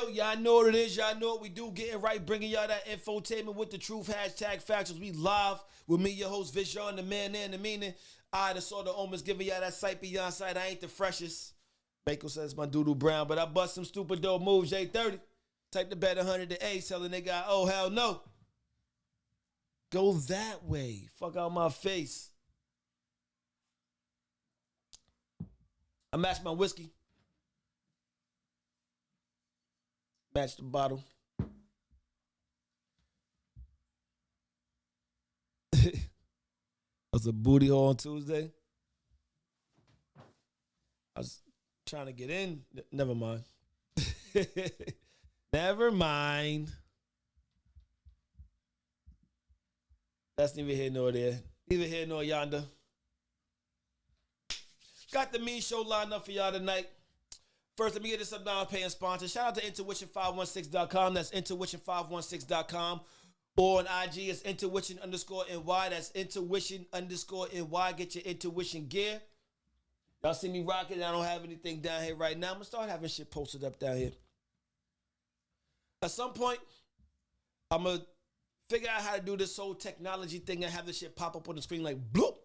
Yo, y'all know what it is. Y'all know what we do. Getting right, bringing y'all that infotainment with the truth. Hashtag Factuals. We live with me, your host, Vision, and the man there, and the meaning. I, the sort of omens, giving y'all that sight beyond sight. I ain't the freshest. Mako says my doodle brown, but I bust some stupid dope moves. J30. Type the bet 100 to A. Tell the nigga, oh, hell no. Go that way. Fuck out my face. I matched my whiskey. Match the bottle. Was a booty hole on Tuesday. I was trying to get in. Never mind. Never mind. That's neither here nor there. Neither here nor yonder. Got the mean show lined up for y'all tonight. First, let me get this up now. Paying sponsor. Shout out to intuition516.com. That's intuition516.com. Or on IG, it's intuition_NY. That's intuition_NY. Get your intuition gear. Y'all see me rocking. I don't have anything down here right now. I'm going to start having shit posted up down here. At some point, I'm going to figure out how to do this whole technology thing and have this shit pop up on the screen like bloop.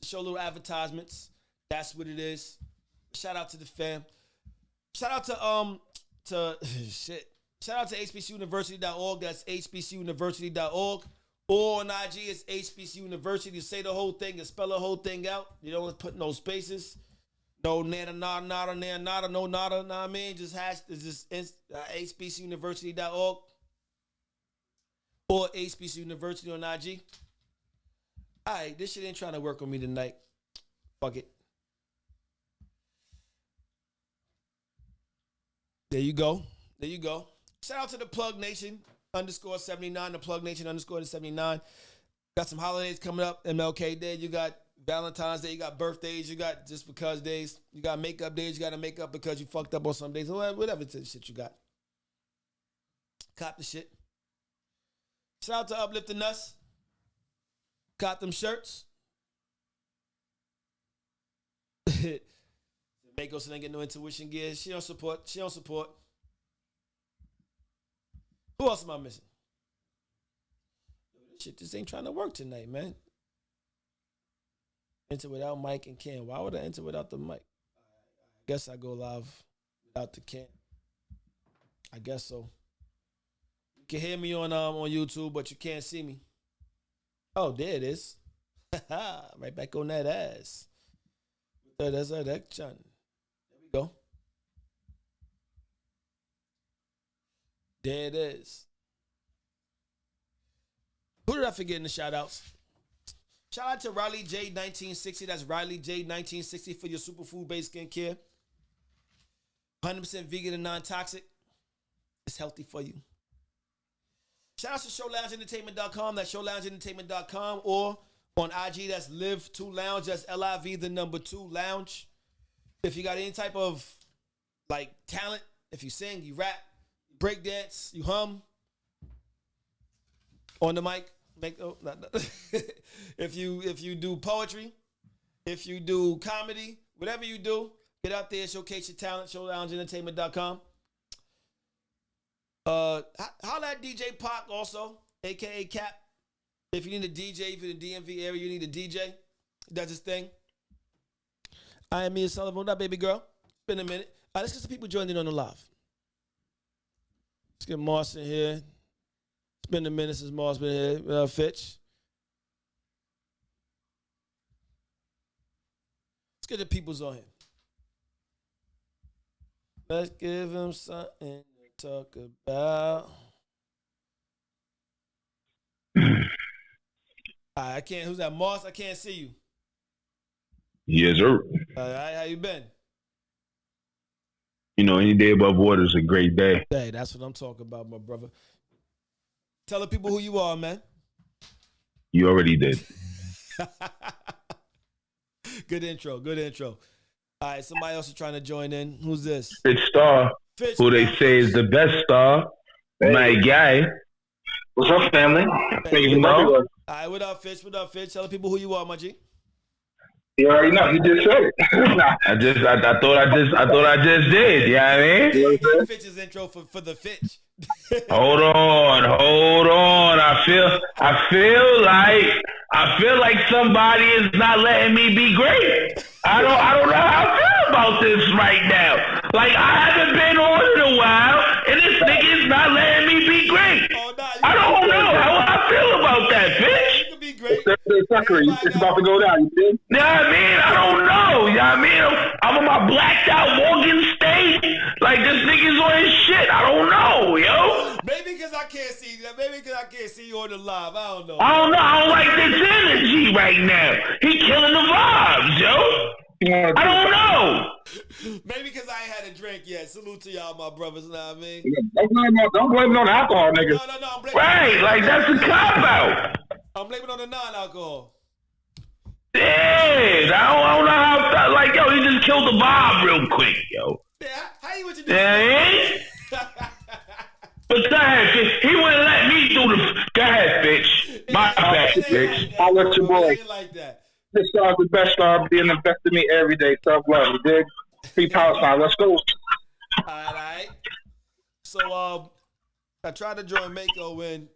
Show little advertisements. That's what it is. Shout out to the fam. Shout out to Shout out to hbcuniversity.org. That's hbcuniversity.org. Or on IG, it's HBC University. Say the whole thing and spell the whole thing out. You don't want to put no spaces. No nada, nada, nada, nada, nada, no nada. Know what I mean? Just hbcuniversity.org. Or HBC University on IG. All right, this shit ain't trying to work on me tonight. Fuck it. There you go. There you go. Shout out to the Plug Nation _79. The Plug Nation _79. Got some holidays coming up. MLK Day. You got Valentine's Day. You got birthdays. You got just because days. You got makeup days. You got to make up because you fucked up on some days. Whatever shit you got. Cop the shit. Shout out to Uplifting Us. Cop them shirts. Mako said ain't get no intuition gear. She don't support. She don't support. Who else am I missing? This shit just ain't trying to work tonight, man. Enter without mic and Cam. Why would I enter without the mic? I guess I go live without the Cam. I guess so. You can hear me on YouTube, but you can't see me. Oh, there it is. Right back on that ass. That's our action. There we go. There it is. Who did I forget in the shout outs? Shout out to Riley J 1960. That's Riley J 1960 for your superfood based skincare. 100% vegan and non-toxic. It's healthy for you. Shout out to ShowLoungeEntertainment.com. That's ShowLoungeEntertainment.com. Or on IG, that's Live2Lounge. That's LIV2 Lounge. If you got any type of like talent, if you sing, you rap, you break dance, you hum on the mic, if you do poetry, if you do comedy, whatever you do, get out there, showcase your talent. ShowLoungeEntertainment.com. Holla at DJ Pac also, aka Cap. If you need a DJ for the DMV area, you need a DJ. That's his thing. I am Mia Sullivan. What up, baby girl? It's been a minute. All right, let's get some people joined in on the live. Let's get Mars in here. It's been a minute since Mars been here. Fitch. Let's get the peoples on here. Let's give them something to talk about. I can't. Who's that? Moss? I can't see you. Yes, sir. All right, how you been? You know, any day above water is a great day. Hey, that's what I'm talking about, my brother. Tell the people who you are, man. You already did. Good intro. Good intro. All right, somebody else is trying to join in. Who's this? Fitch Star, Fitch, who they say is the best star. Hey. My guy. What's up, family? Hey, All right, what up, Fitch? What up, Fitch? Tell the people who you are, my G. You already know. You just said it. I thought I just did. You know what I mean? Yeah, you get Fitch's intro for the Fitch. Hold on. I feel like somebody is not letting me be great. I don't know how I feel about this right now. Like, I haven't been on in a while, and this nigga is not letting me be great. Oh, nah, I don't know how I feel about that, bitch. You can be great. It's about to go down. You see? You know what I mean? I don't know. You know what I mean? I'm on my blacked out Morgan State. Like, this nigga's on his shit. I don't know, yo. Maybe because I can't see that. Maybe because I can't see you on the live. I don't know. I don't like this energy right now. He killing the vibes, yo. I don't know. Maybe because I ain't had a drink yet. Salute to y'all, my brothers. You know what I mean? Don't blame it on alcohol, nigga. No. I'm blaming Right, like that's a cop out. I'm blaming on the non-alcohol. Yeah, I don't know how. Like, yo, he just killed the vibe real quick, yo. Yeah, how you what you do? Yeah. But go ahead, bitch. He wouldn't let me do the. Go ahead, bitch. My bad, bitch. I'll let your boy. Like that. This star's the best star, being the best of me every day. Self-love, you dig? Free power sign. Let's go. All right. So, I tried to join Mako in.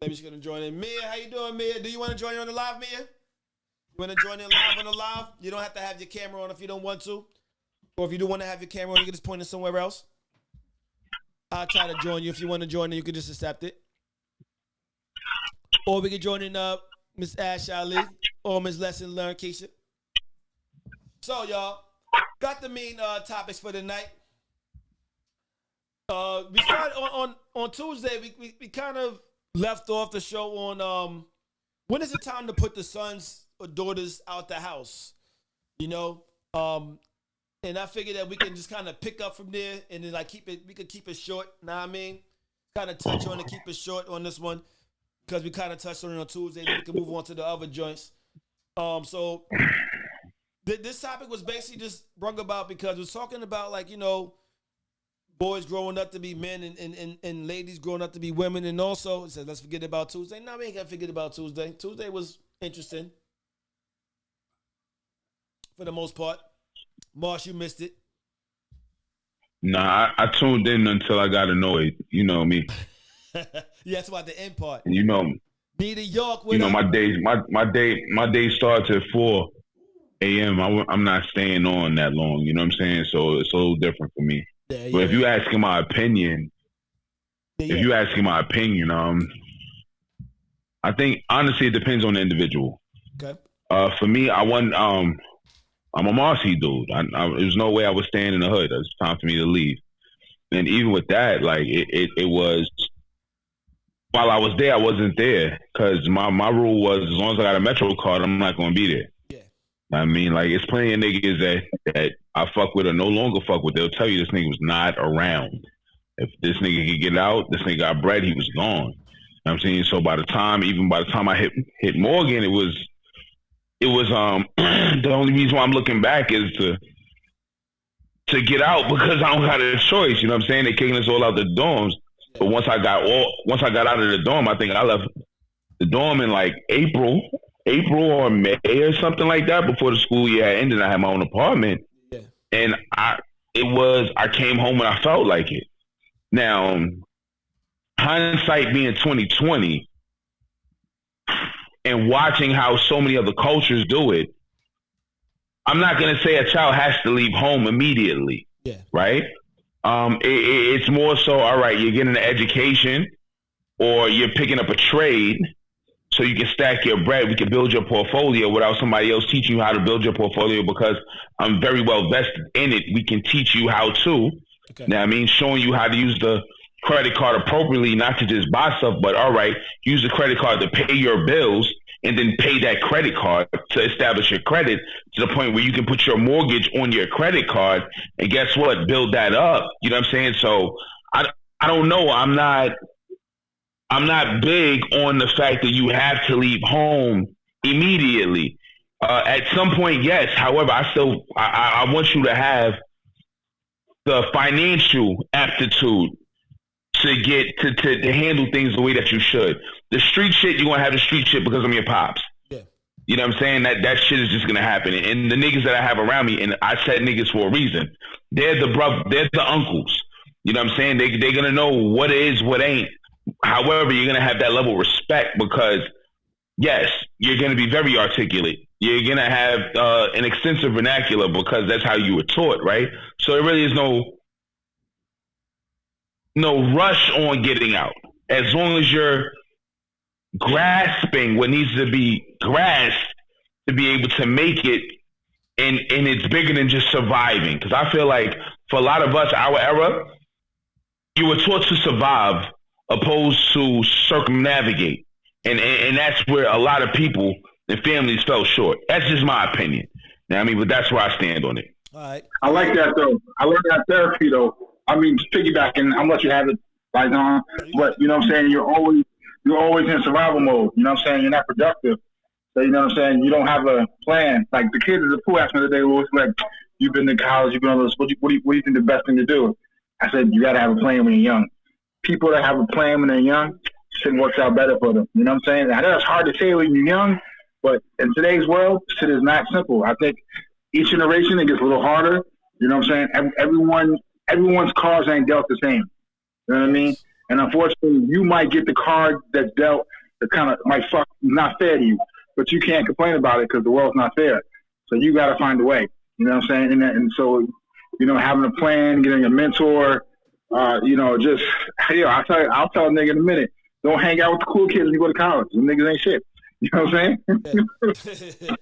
Maybe she's gonna join in. Mia, how you doing, Mia? Do you want to join in on the live, Mia? You want to join in live on the live? You don't have to have your camera on if you don't want to. Or if you do want to have your camera on, you can just point it somewhere else. I'll try to join you. If you want to join in, you can just accept it. Or we can join in Miss Ash Ali or Miss Lesson Learn Keisha. So, y'all, got the main topics for the night. We started on Tuesday. We kind of left off the show on when is it time to put the sons or daughters out the house? You know, and I figured that we can just kind of pick up from there and then like we could keep it short. Know what I mean? Kind of touch on it, keep it short on this one because we kind of touched on it on Tuesday. Then we can move on to the other joints. So this topic was basically just brought about because we're talking about like, you know, boys growing up to be men and ladies growing up to be women. And also it said, let's forget about Tuesday. No, we ain't got to forget about Tuesday. Tuesday was interesting for the most part. Marsh, you missed it. Nah, I tuned in until I got annoyed. You know me. Yeah, that's about the end part. You know me. Be the York. You know, my day starts at 4 a.m. I'm not staying on that long. You know what I'm saying? So it's a little different for me. Yeah, but if you asking my opinion, I think honestly it depends on the individual. Okay. For me, I'm a Marcy dude. There's no way I was staying in the hood. It's time for me to leave. And even with that, like it was. While I was there, I wasn't there because my rule was as long as I got a Metro card, I'm not going to be there. Yeah. I mean, like it's plenty of niggas that I fuck with or no longer fuck with. They'll tell you this nigga was not around. If this nigga could get out, this nigga got bread, he was gone. You know what I'm saying? So by the time I hit Morgan, it was the only reason why I'm looking back is to get out because I don't got a choice. You know what I'm saying? They kicking us all out the dorms. But once I got out of the dorm, I think I left the dorm in like April or May or something like that before the school year had ended. I had my own apartment, and I came home when I felt like it. Now, hindsight being 2020, and watching how so many other cultures do it, I'm not gonna say a child has to leave home immediately, right? It's more so, all right, you're getting an education or you're picking up a trade so you can stack your bread. We can build your portfolio without somebody else teaching you how to build your portfolio because I'm very well vested in it. We can teach you how to. Okay. Now, I mean, showing you how to use the credit card appropriately, not to just buy stuff, but all right, use the credit card to pay your bills and then pay that credit card to establish your credit to the point where you can put your mortgage on your credit card and guess what? Build that up. You know what I'm saying? So I don't know. I'm not big on the fact that you have to leave home immediately. At some point, yes. However, I want you to have the financial aptitude to get to handle things the way that you should. The street shit, you're gonna have the street shit because I'm your pops. Yeah. You know what I'm saying? That shit is just gonna happen. And the niggas that I have around me, and I said niggas for a reason. They're the uncles. You know what I'm saying? They're gonna know what is, what ain't. However, you're gonna have that level of respect because yes, you're gonna be very articulate. You're gonna have an extensive vernacular because that's how you were taught, right? So there really is no rush on getting out. As long as you're grasping what needs to be grasped to be able to make it, and it's bigger than just surviving. Because I feel like for a lot of us, our era, you were taught to survive opposed to circumnavigate. And that's where a lot of people and families fell short. That's just my opinion. You know what I mean? But that's where I stand on it. All right. I like that, though. I learned that therapy, though. I mean, just piggybacking, I'm gonna let you have it, like, but you know what I'm saying? You're always in survival mode. You know what I'm saying? You're not productive. So, you know what I'm saying? You don't have a plan. Like the kids at the pool asked me the other day, Louis, like, you've been to college, you've been on this, what do you think the best thing to do? I said, you got to have a plan when you're young. People that have a plan when they're young, shit works out better for them. You know what I'm saying? I know it's hard to say when you're young, but in today's world, shit is not simple. I think each generation, it gets a little harder. You know what I'm saying? Everyone's cards ain't dealt the same. You know what I mean? And unfortunately, you might get the card that's dealt that kind of might not fair to you, but you can't complain about it because the world's not fair. So you got to find a way. You know what I'm saying? And so, you know, having a plan, getting a mentor, you know, just, I'll tell a nigga in a minute, don't hang out with the cool kids when you go to college. Them niggas ain't shit. You know what I'm saying? Yeah.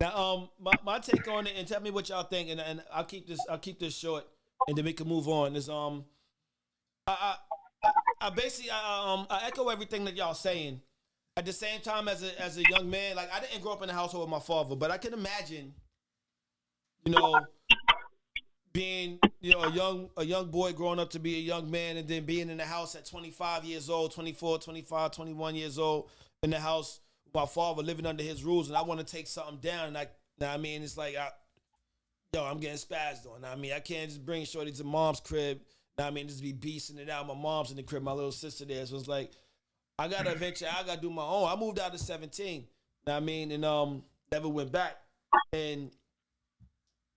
Now, my take on it, and tell me what y'all think, and I'll keep this short, and then we can move on. Is I basically I echo everything that y'all saying. At the same time, as a young man, like I didn't grow up in a household with my father, but I can imagine, you know, being, you know, a young boy growing up to be a young man, and then being in the house at 25 years old, 24, 25, 21 years old, in the house with my father, living under his rules, and I want to take something down, and I mean, it's like, I'm getting spazzed on. I mean, I can't just bring shorty to mom's crib. I mean, just be beasting it out. My mom's in the crib, my little sister there. So it's like, I got to venture. I got to do my own. I moved out at 17. I mean, and never went back. And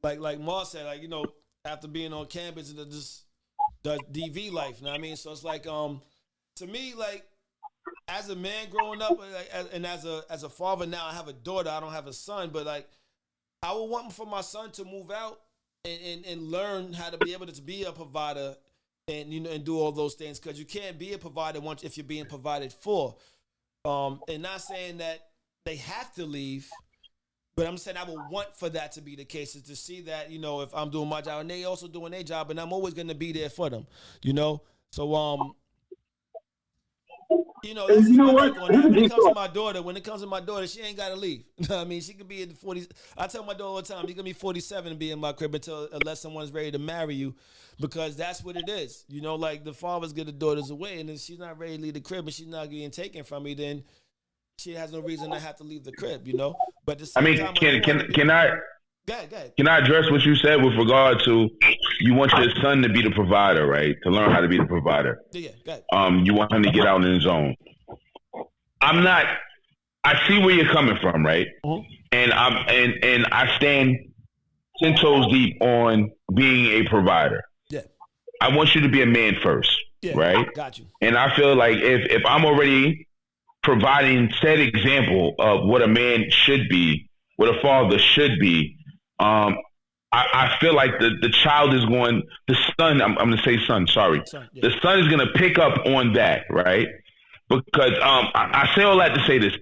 like Ma said, like, you know, after being on campus and just the DV life, you know what I mean? So it's like, to me, like, as a man growing up, and as a father now, I have a daughter. I don't have a son, but like, I would want for my son to move out and learn how to be able to be a provider, and, you know, and do all those things, because you can't be a provider once if you're being provided for. And not saying that they have to leave, but I'm saying I would want for that to be the case, is to see that, you know, if I'm doing my job and they also doing their job, and I'm always going to be there for them, you know. So you know, that's you know my what? take on that. When it comes to my daughter, she ain't got to leave. You know what I mean? She could be in the 40s. I tell my daughter all the time, you're going to be 47 and be in my crib unless someone's ready to marry you, because that's what it is. You know, like, the fathers get the daughters away, and if she's not ready to leave the crib and she's not getting taken from me, then she has no reason to have to leave the crib, you know? But at the same time, can I... Go ahead. Can I address what you said with regard to you want your son to be the provider, right? To learn how to be the provider. Yeah, go ahead. You want him to get out in his own. I see where you're coming from, right? Mm-hmm. And I stand 10 toes deep on being a provider. Yeah. I want you to be a man first, right? Got you. And I feel like if I'm already providing said example of what a man should be, what a father should be, I feel like the child is going, the son, I'm going to say son, sorry. The son is going to pick up on that, right? Because I say all that to say this.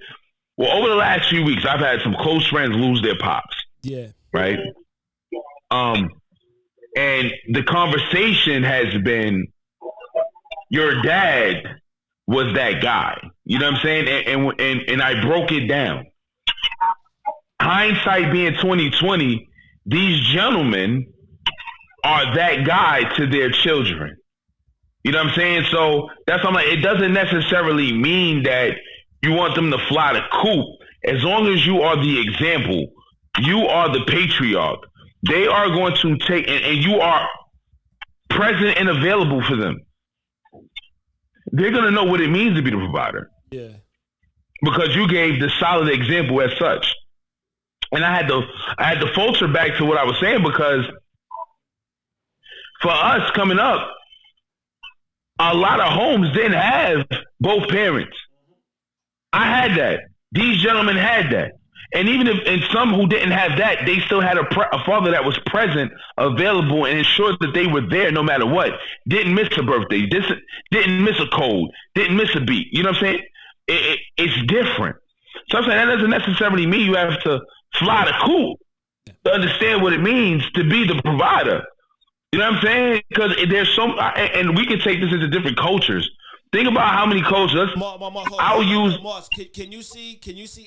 Well, over the last few weeks, I've had some close friends lose their pops. Yeah. Right? And the conversation has been, your dad was that guy. You know what I'm saying? And I broke it down. Hindsight being 2020, these gentlemen are that guy to their children. You know what I'm saying? So that's why I'm like, it doesn't necessarily mean that you want them to fly the coop. As long as you are the example, you are the patriarch. They are going to take, and you are present and available for them. They're going to know what it means to be the provider. Yeah. Because you gave the solid example as such. And I had to falter back to what I was saying, because for us coming up, a lot of homes didn't have both parents. I had that. These gentlemen had that. And even if, and some who didn't have that, they still had a father that was present, available, and ensured that they were there no matter what. Didn't miss a birthday, didn't miss a cold, didn't miss a beat. You know what I'm saying? It's different. So I'm saying that doesn't necessarily mean you have to fly the coop to understand what it means to be the provider. You know what I'm saying? Because there's some, and we can take this into different cultures. Think about how many cultures. Moss, can you see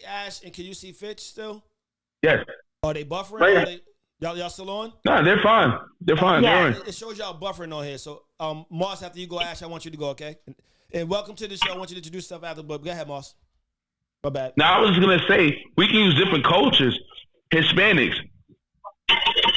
Ash and can you see Fitch still? Yes. Are they buffering? Right. Y'all still on? No, they're fine. They're fine. Yeah. It shows y'all buffering on here. So, Moss, after you go, Ash, I want you to go, okay? And welcome to the show. I want you to introduce yourself after, but go ahead, Moss. My bad. Now, I was going to say, we can use different cultures. Hispanics,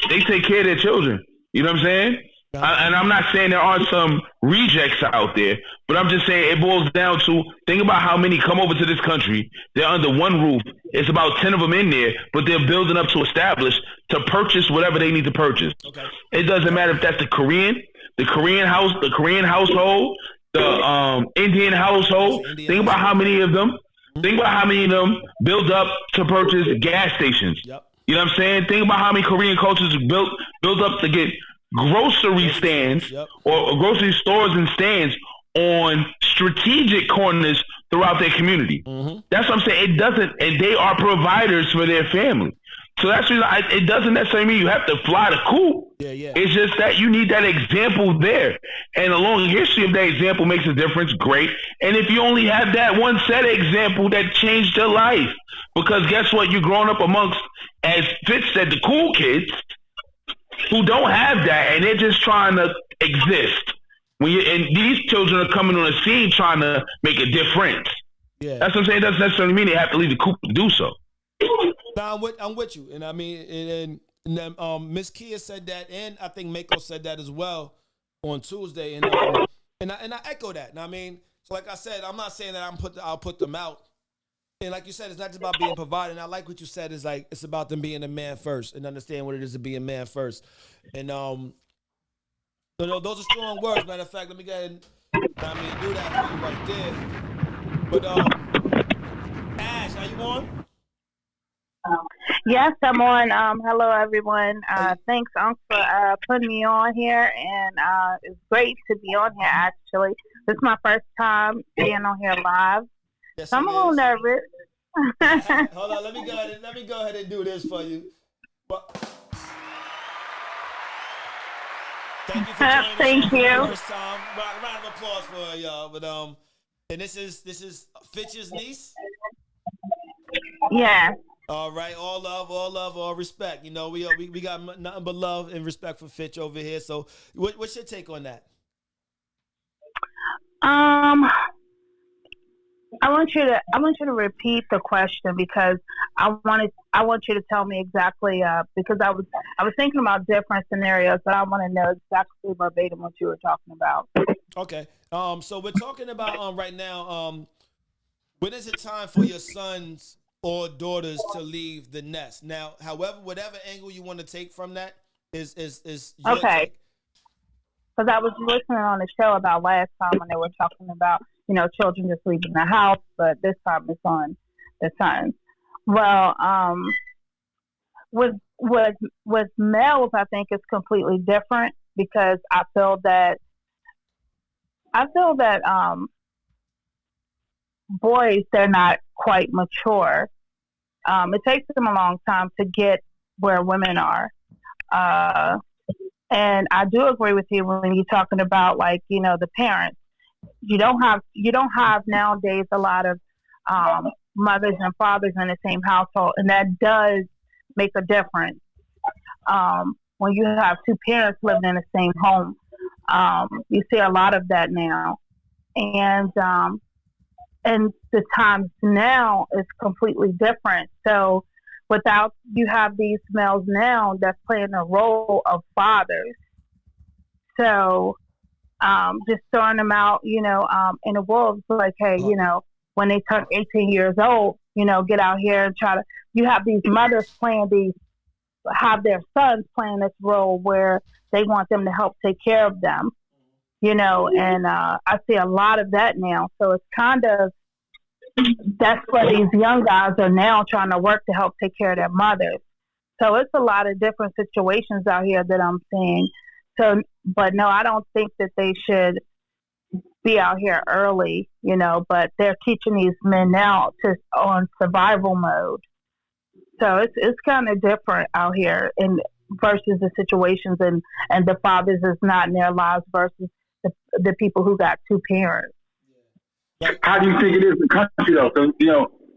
they take care of their children. You know what I'm saying? And I'm not saying there aren't some rejects out there, but I'm just saying it boils down to, think about how many come over to this country. They're under one roof. It's about 10 of them in there, but they're building up to establish to purchase whatever they need to purchase. Okay. It doesn't matter if that's the Korean household, the Indian household. Think about how many of them. Think about how many of them build up to purchase gas stations. Yep. You know what I'm saying? Think about how many Korean cultures built up to get grocery stands or grocery stores and stands on strategic corners throughout their community. Mm-hmm. That's what I'm saying. It doesn't, and they are providers for their family. So that's it doesn't necessarily mean you have to fly the coop. Yeah. It's just that you need that example there. And a long history of that example makes a difference. Great. And if you only have that one set of example that changed your life, because guess what? You're growing up amongst, as Fitz said, the cool kids who don't have that, and they're just trying to exist. And these children are coming on the scene trying to make a difference. Yeah. That's what I'm saying. It doesn't necessarily mean they have to leave the coop to do so. No, I'm with you, and I mean, and Miss Kia said that, and I think Mako said that as well on Tuesday, and I echo that. And I mean, so like I said, I'm not saying that I'll put them out, and like you said, it's not just about being provided. And I like what you said is like it's about them being a man first and understand what it is to be a man first, and those are strong words. Matter of fact, let me go ahead and do that for you right there. But Ash, are you on? Yes, I'm on. Hello, everyone. Thanks, Unc, for putting me on here, and it's great to be on here, actually. This is my first time being on here live. Yes, so I'm a little nervous. Hold on, let me go ahead and do this for you. Thank you for joining us. Thank you. First time. Round of applause for y'all. But and this is Fitch's niece? Yeah. All right, all love, all respect. You know, we got nothing but love and respect for Fitch over here. So, what's your take on that? I want you to repeat the question, because I want you to tell me exactly, because I was thinking about different scenarios, but I want to know exactly verbatim what you were talking about. Okay. So we're talking about right now. When is it time for your sons or daughters to leave the nest? Now, however, whatever angle you want to take from that is your okay. Take. Because I was listening on the show about last time when they were talking about, children just leaving the house, but this time it's on the sons. Well, with males, I think it's completely different, because I feel that boys, they're not quite mature. It takes them a long time to get where women are. And I do agree with you when you're talking about, like, the parents. You don't have nowadays a lot of mothers and fathers in the same household, and that does make a difference. When you have two parents living in the same home, you see a lot of that now, and the times now is completely different. So without, you have these males now that's playing the role of fathers. So just throwing them out, in the wolves, like, hey, when they turn 18 years old, get out here and try to. You have these mothers have their sons playing this role where they want them to help take care of them, and I see a lot of that now. So it's kind of, that's where these young guys are now trying to work to help take care of their mothers. So it's a lot of different situations out here that I'm seeing. So, but no, I don't think that they should be out here early, but they're teaching these men now on survival mode. So it's kind of different out here versus the situations and the fathers is not in their lives versus the people who got two parents. How do you think it is in the country though? Because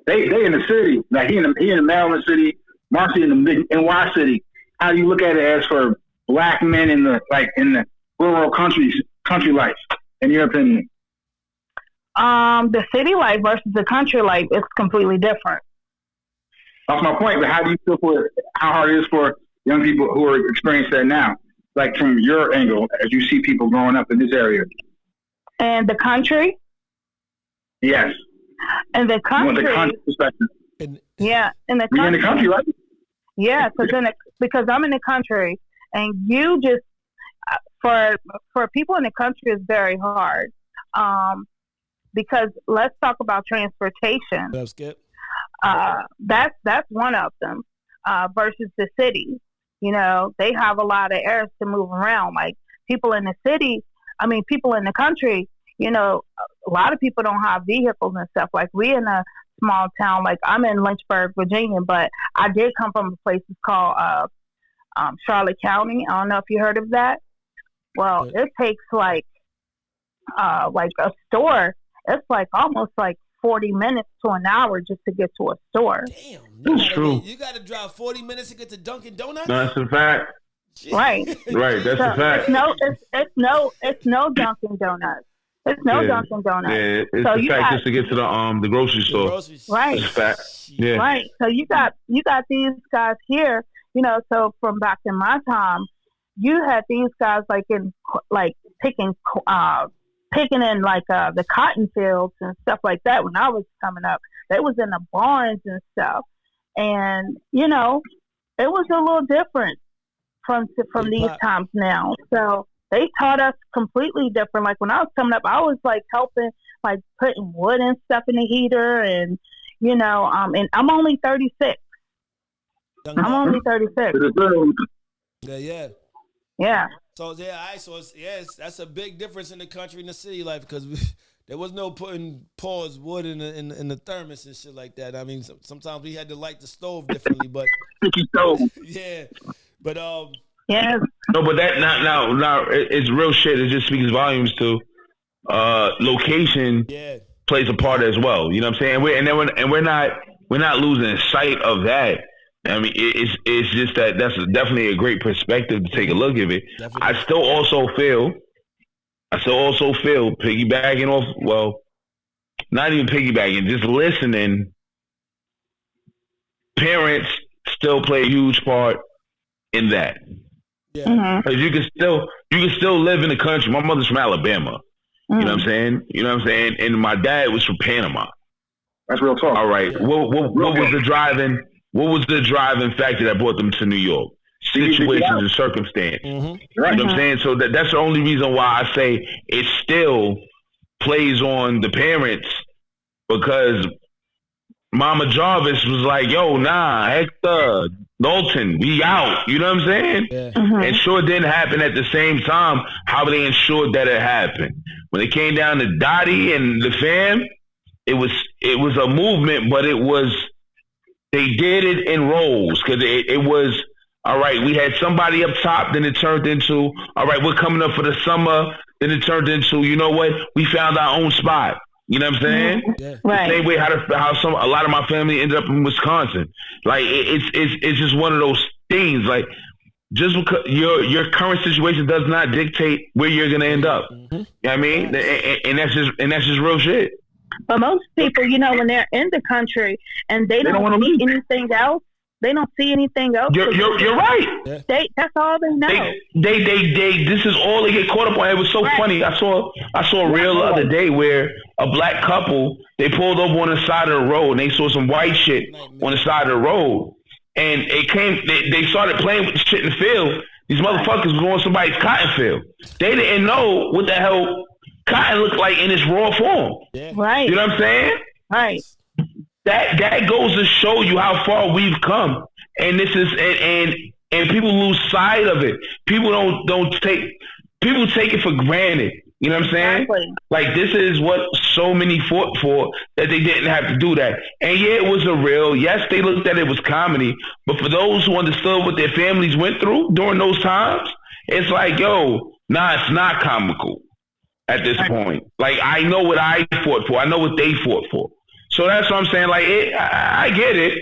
they in the city, like he in the Maryland city, Marcy in the big NY city. How do you look at it as for black men in the rural country life? In your opinion, the city life versus the country life is completely different. That's my point. But how do you feel how hard it is for young people who are experiencing that now? Like from your angle, as you see people growing up in this area. And the country? Yes. And the country. The country perspective. Yeah, in the country. You're in the country, right? Yeah, because I'm in the country, and you just for people in the country it's very hard. Because let's talk about transportation. That's good. That's one of them versus the city. They have a lot of areas to move around. Like people in the country, a lot of people don't have vehicles and stuff. Like we in a small town, like I'm in Lynchburg, Virginia, but I did come from a place called Charlotte County. I don't know if you heard of that. Well, it takes like a store. It's like almost like 40 minutes to an hour just to get to a store. Damn, that's true. You got to drive 40 minutes to get to Dunkin' Donuts? No, that's a fact. Right. Right, that's a fact. It's no Dunkin' Donuts. It's no Dunkin' Donuts. Yeah, it's so a fact just to get to the grocery store. Right. It's a fact. Yeah. Right. So you got these guys here, so from back in my time, you had these guys picking in the cotton fields and stuff like that when I was coming up. They was in the barns and stuff. And, it was a little different from these times now. So they taught us completely different. Like when I was coming up, I was helping, putting wood and stuff in the heater and, and I'm only 36. I'm only 36. Yeah. Yeah. So that's a big difference in the country and the city life because there was no putting wood in the thermos and shit like that. I mean, sometimes we had to light the stove differently, but yeah, but yeah. No, but that now it's real shit. It just speaks volumes to location. Yeah. Plays a part as well. You know what I'm saying? We're not losing sight of that. I mean, it's just that's definitely a great perspective to take a look at it. Definitely. I still also feel piggybacking off. Well, not even piggybacking, just listening. Parents still play a huge part in that. Yeah, mm-hmm. You can still live in the country. My mother's from Alabama. Mm-hmm. You know what I'm saying? And my dad was from Panama. That's real talk. All right. Yeah. What was the driving? What was the driving factor that brought them to New York? Situations and circumstance. Mm-hmm. You know what I'm saying? So that's the only reason why I say it still plays on the parents because Mama Jarvis was like, yo, nah, Hector, Dalton, we out. You know what I'm saying? Yeah. Mm-hmm. And sure didn't happen at the same time. How they ensured that it happened? When it came down to Dottie and the fam, it was a movement, but they did it in roles because it was, all right, we had somebody up top, then it turned into, all right, we're coming up for the summer, then it turned into, you know what, we found our own spot. You know what I'm saying? Yeah. Right. The same way how a lot of my family ended up in Wisconsin. Like it's just one of those things. Like just because your current situation does not dictate where you're gonna end up. Mm-hmm. You know what I mean? And that's just real shit. But most people, when they're in the country and they don't see anything else, they don't see anything else. You're right. Yeah. That's all they know. They this is all they get caught up on. It was so funny. I saw a reel the other day where a black couple. They pulled over on the side of the road and they saw some white shit on the side of the road. And they started playing with the shit in the field. These motherfuckers was on somebody's cotton field. They didn't know what the hell cotton looked like in its raw form. Yeah. Right. You know what I'm saying? Right. That goes to show you how far we've come. And this is and people lose sight of it. People take it for granted. You know what I'm saying? Exactly. Like, this is what so many fought for, that they didn't have to do that. And yeah, it was a real, yes, they looked at it was comedy, but for those who understood what their families went through during those times, it's like, yo, nah, it's not comical at this point. Like, I know what I fought for. I know what they fought for. So that's what I'm saying. Like, I get it.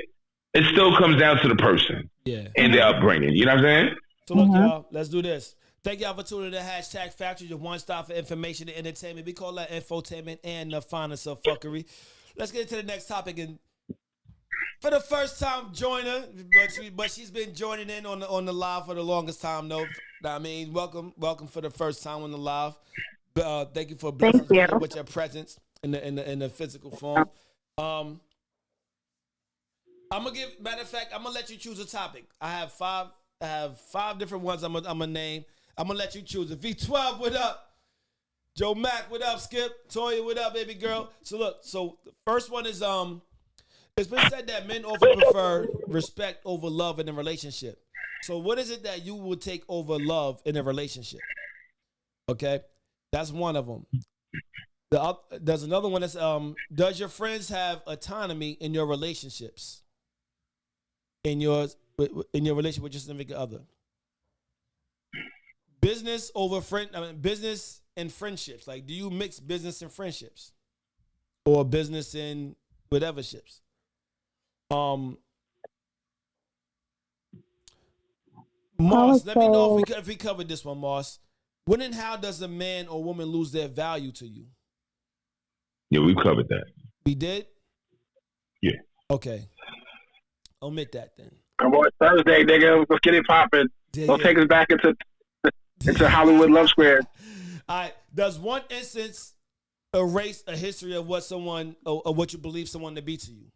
It still comes down to the person and their upbringing. You know what I'm saying? So look, y'all, let's do this. Thank y'all for tuning in to hashtag Factuals, your one stop for information and entertainment. We call that infotainment and the finest of fuckery. Let's get into the next topic. And for the first time joiner, but she's been joining in on the live for the longest time, though. I mean, welcome for the first time on the live. Thank you for blessing us with your presence in the physical form. I'm gonna give. Matter of fact, I'm gonna let you choose a topic. I have five different ones. I'm gonna name. I'm gonna let you choose. V12, what up? Joe Mack, what up? Skip, Toya, what up, baby girl? So look, the first one is it's been said that men often prefer respect over love in a relationship. So what is it that you would take over love in a relationship? Okay, that's one of them. There's another one that's does your friends have autonomy in your relationships? In your relationship with your significant other? Business and friendships. Like, do you mix business and friendships, or business and whatever ships? Moss, let me know if we covered this one, Moss. When and how does a man or woman lose their value to you? Yeah, we covered that. We did? Yeah. Okay. Omit that then. Come on, Thursday, nigga. Let's get it popping. Don't take us back into Hollywood Love Square. All right. Does one instance erase a history of what someone or what you believe someone to be to you?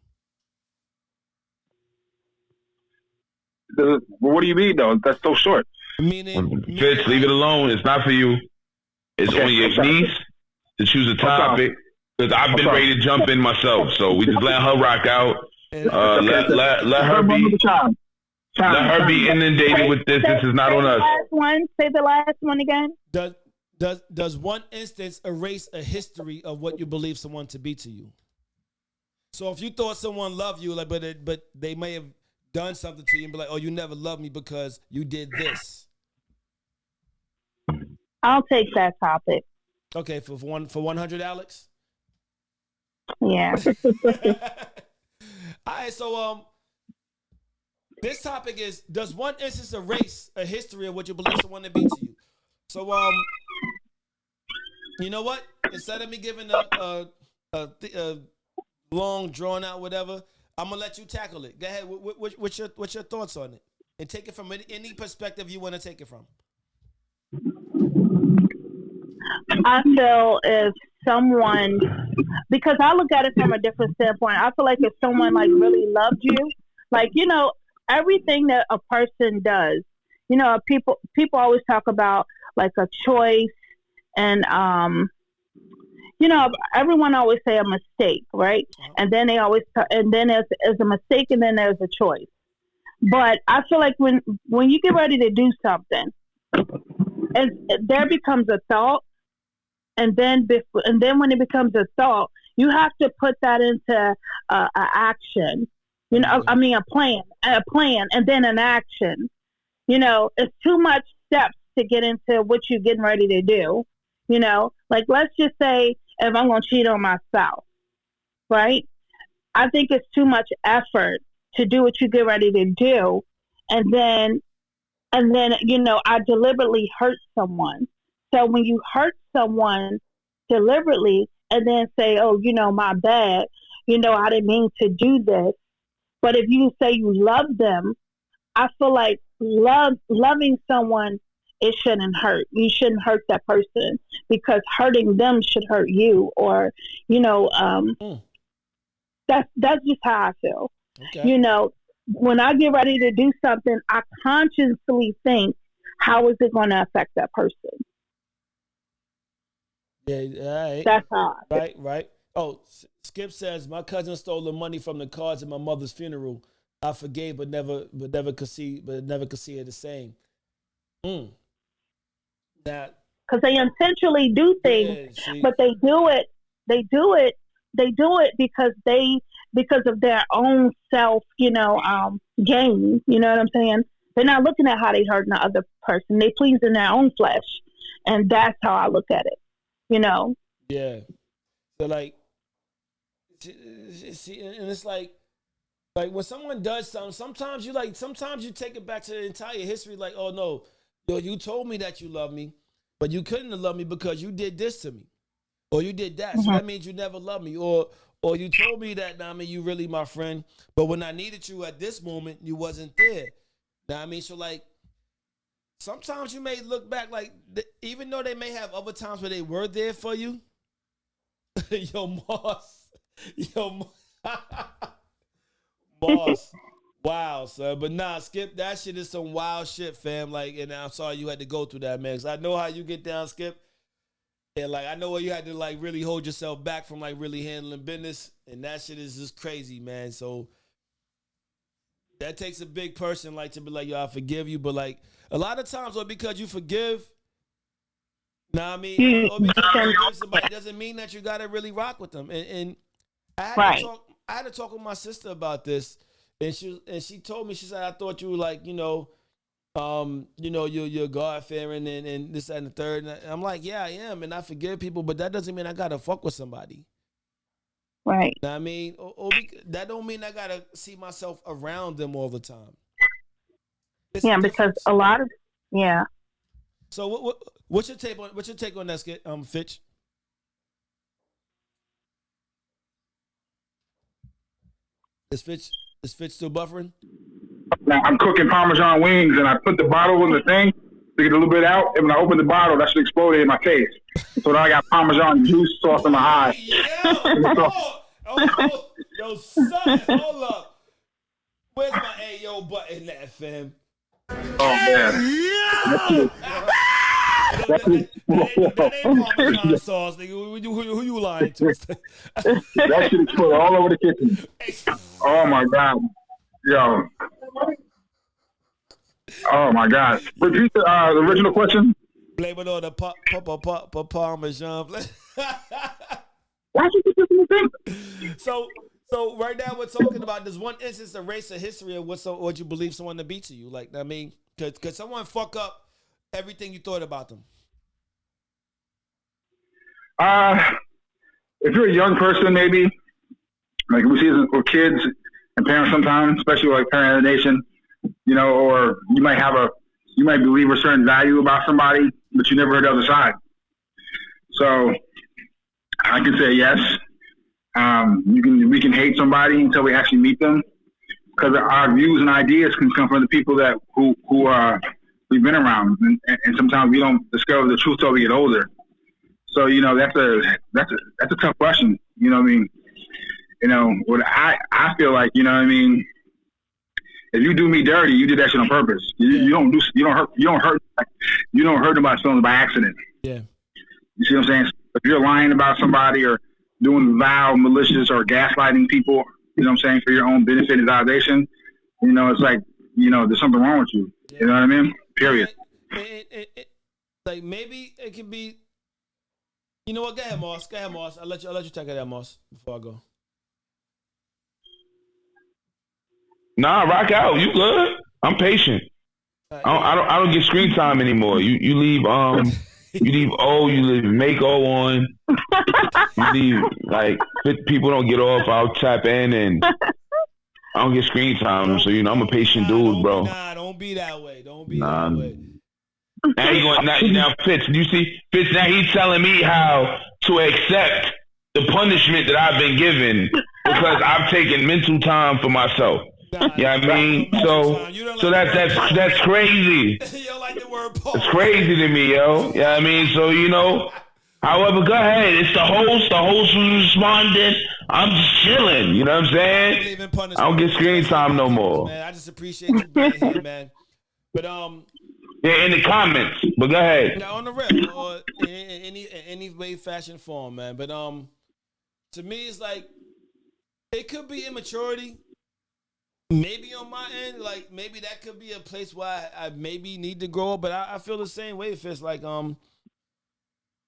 What do you mean, though? That's so short. Meaning Fitz, leave it alone. It's not for you. It's on your niece to choose a topic, because I've been ready to jump in myself. So we just let her rock out. Let her be. Let her be inundated with this. This is not on us. Say the last one again. Does one instance erase a history of what you believe someone to be to you? So if you thought someone loved you, like, but they may have done something to you and be like, oh, you never loved me because you did this. I'll take that topic. Okay, for 100, Alex. Yeah. All right, so this topic is, does one instance erase a history of what you believe someone to be to you? So you know what? Instead of me giving a long drawn out whatever, I'm gonna let you tackle it. Go ahead. What's your thoughts on it? And take it from any perspective you want to take it from. I feel if someone, because I look at it from a different standpoint. I feel like if someone like really loved you, like, you know, everything that a person does, you know, people always talk about like a choice, and you know, everyone always say a mistake, right? And then they always and then there's a mistake, and then there's a choice. But I feel like when you get ready to do something, and there becomes a thought, and then when it becomes a thought, you have to put that into a action. You know, I mean a plan, and then an action. You know, it's too much steps to get into what you're getting ready to do. You know, like, let's just say if I'm going to cheat on my spouse, right? I think it's too much effort to do what you get ready to do, and then you know, I deliberately hurt someone. So when you hurt someone deliberately and then say, oh, you know, my bad, you know, I didn't mean to do this. But if you say you love them, I feel like loving someone it shouldn't hurt. You shouldn't hurt that person because hurting them should hurt you. Or, that's just how I feel. Okay. When I get ready to do something, I consciously think, how is it going to affect that person? Yeah, all right. That's how I feel. Right. Oh, Skip says my cousin stole the money from the cards at my mother's funeral. I forgave, but never could see it the same. That because they intentionally do things, but they do it because of their own self, gain. You know what I'm saying? They're not looking at how they hurting the other person. They pleasing their own flesh, and that's how I look at it. Yeah. So like, see, and it's like when someone does something, sometimes you take it back to the entire history. Like, oh no, yo, you told me that you love me, but you couldn't have loved me because you did this to me, or you did that. So that means you never loved me, or you told me that. Now I mean, you really my friend, but when I needed you at this moment, you wasn't there. Now I mean, so like, sometimes you may look back like, even though they may have other times where they were there for you. Yo, Moss. Moss. Wow, son. But nah, Skip, that shit is some wild shit, fam. Like, and I'm sorry you had to go through that, man. Because I know how you get down, Skip. And like, I know where you had to like really hold yourself back from like really handling business. And that shit is just crazy, man. So that takes a big person like to be like, yo, I forgive you. But like a lot of times, or because you forgive, or because you forgive somebody doesn't mean that you gotta really rock with them. And I had to talk with my sister about this, and she told me, she said, I thought you were like, you're God fearing and this, that, and the third. And I'm like, yeah, I am, and I forgive people, but that doesn't mean I gotta fuck with somebody. Right. You know what I mean? Or that don't mean I gotta see myself around them all the time. Because a lot of So what's your take on that, Skit, Fitch? Is Fitch still buffering? Now, I'm cooking Parmesan wings, and I put the bottle in the thing to get a little bit out. And when I open the bottle, that should explode in my face. So now I got Parmesan juice sauce in my eye. Yo, son, hold up. Where's my Ayo button at, fam? Oh, man. That ain't Parmesan sauce, nigga. Who you lying to? That shit exploded all over the kitchen. Oh, my God. Yo. Oh, my God. Repeat the original question. Blame it on the Parmesan. Why you keep this thing? So right now we're talking about this one instance of race or history of what you believe someone to be to you. Like, I mean, could someone fuck up everything you thought about them? If you're a young person, maybe, like we see this with kids and parents sometimes, especially like Parent of the Nation, or you might believe a certain value about somebody, but you never heard the other side. So I can say yes. We can hate somebody until we actually meet them, because our views and ideas can come from the people that who we've been around, and sometimes we don't discover the truth till we get older. So that's a tough question. You know what I mean? What I feel like, you know what I mean? If you do me dirty, you did that shit on purpose. You don't hurt nobody's feelings by accident. Yeah. You see what I'm saying? If you're lying about somebody or doing vile, malicious, or gaslighting people, you know what I'm saying, for your own benefit and validation, it's like, there's something wrong with you. Yeah. You know what I mean? Period. Like maybe it could be. You know what? Go ahead, Moss. I'll let you take it out, Moss, before I go. Nah, rock out. You good? I'm patient. I don't get screen time anymore. You leave you leave O, you leave make O on. You leave people don't get off. I'll tap in and I don't get screen time. So I'm a patient dude, bro. Don't be that way. Don't be that way. Now, Fitz, you see, Fitz, now he's telling me how to accept the punishment that I've been given because I've taken mental time for myself. Yeah, I mean, so that's crazy. You don't like the word pause. It's crazy to me, yo. Yeah, I mean, so however, go ahead. It's the host. The host was responding. I'm just chilling. You know what I'm saying? I don't get screen time no more. Man, I just appreciate you being here, man. But yeah, in the comments. But go ahead. Yeah, on the rip or in any way, fashion, form, man. But to me, it's like it could be immaturity. Maybe on my end, like maybe that could be a place where I maybe need to grow up. But I feel the same way. If it's like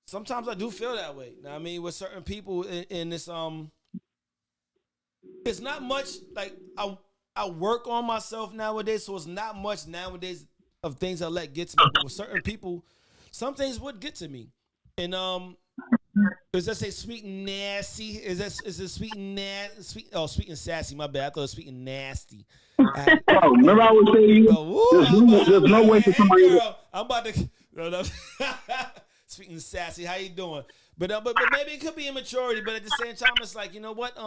sometimes I do feel that way. Now, I mean, with certain people in this it's not much like I work on myself nowadays, so it's not much nowadays of things I let get to me. But with certain people, some things would get to me. And does that say sweet and nasty? Is it sweet and nasty? Sweet and sassy. My bad. I thought it was sweet and nasty. Remember I was saying there's no way for somebody. Girl, I'm about to sweet and sassy. How you doing? But maybe it could be immaturity. But at the same time, it's like, you know what?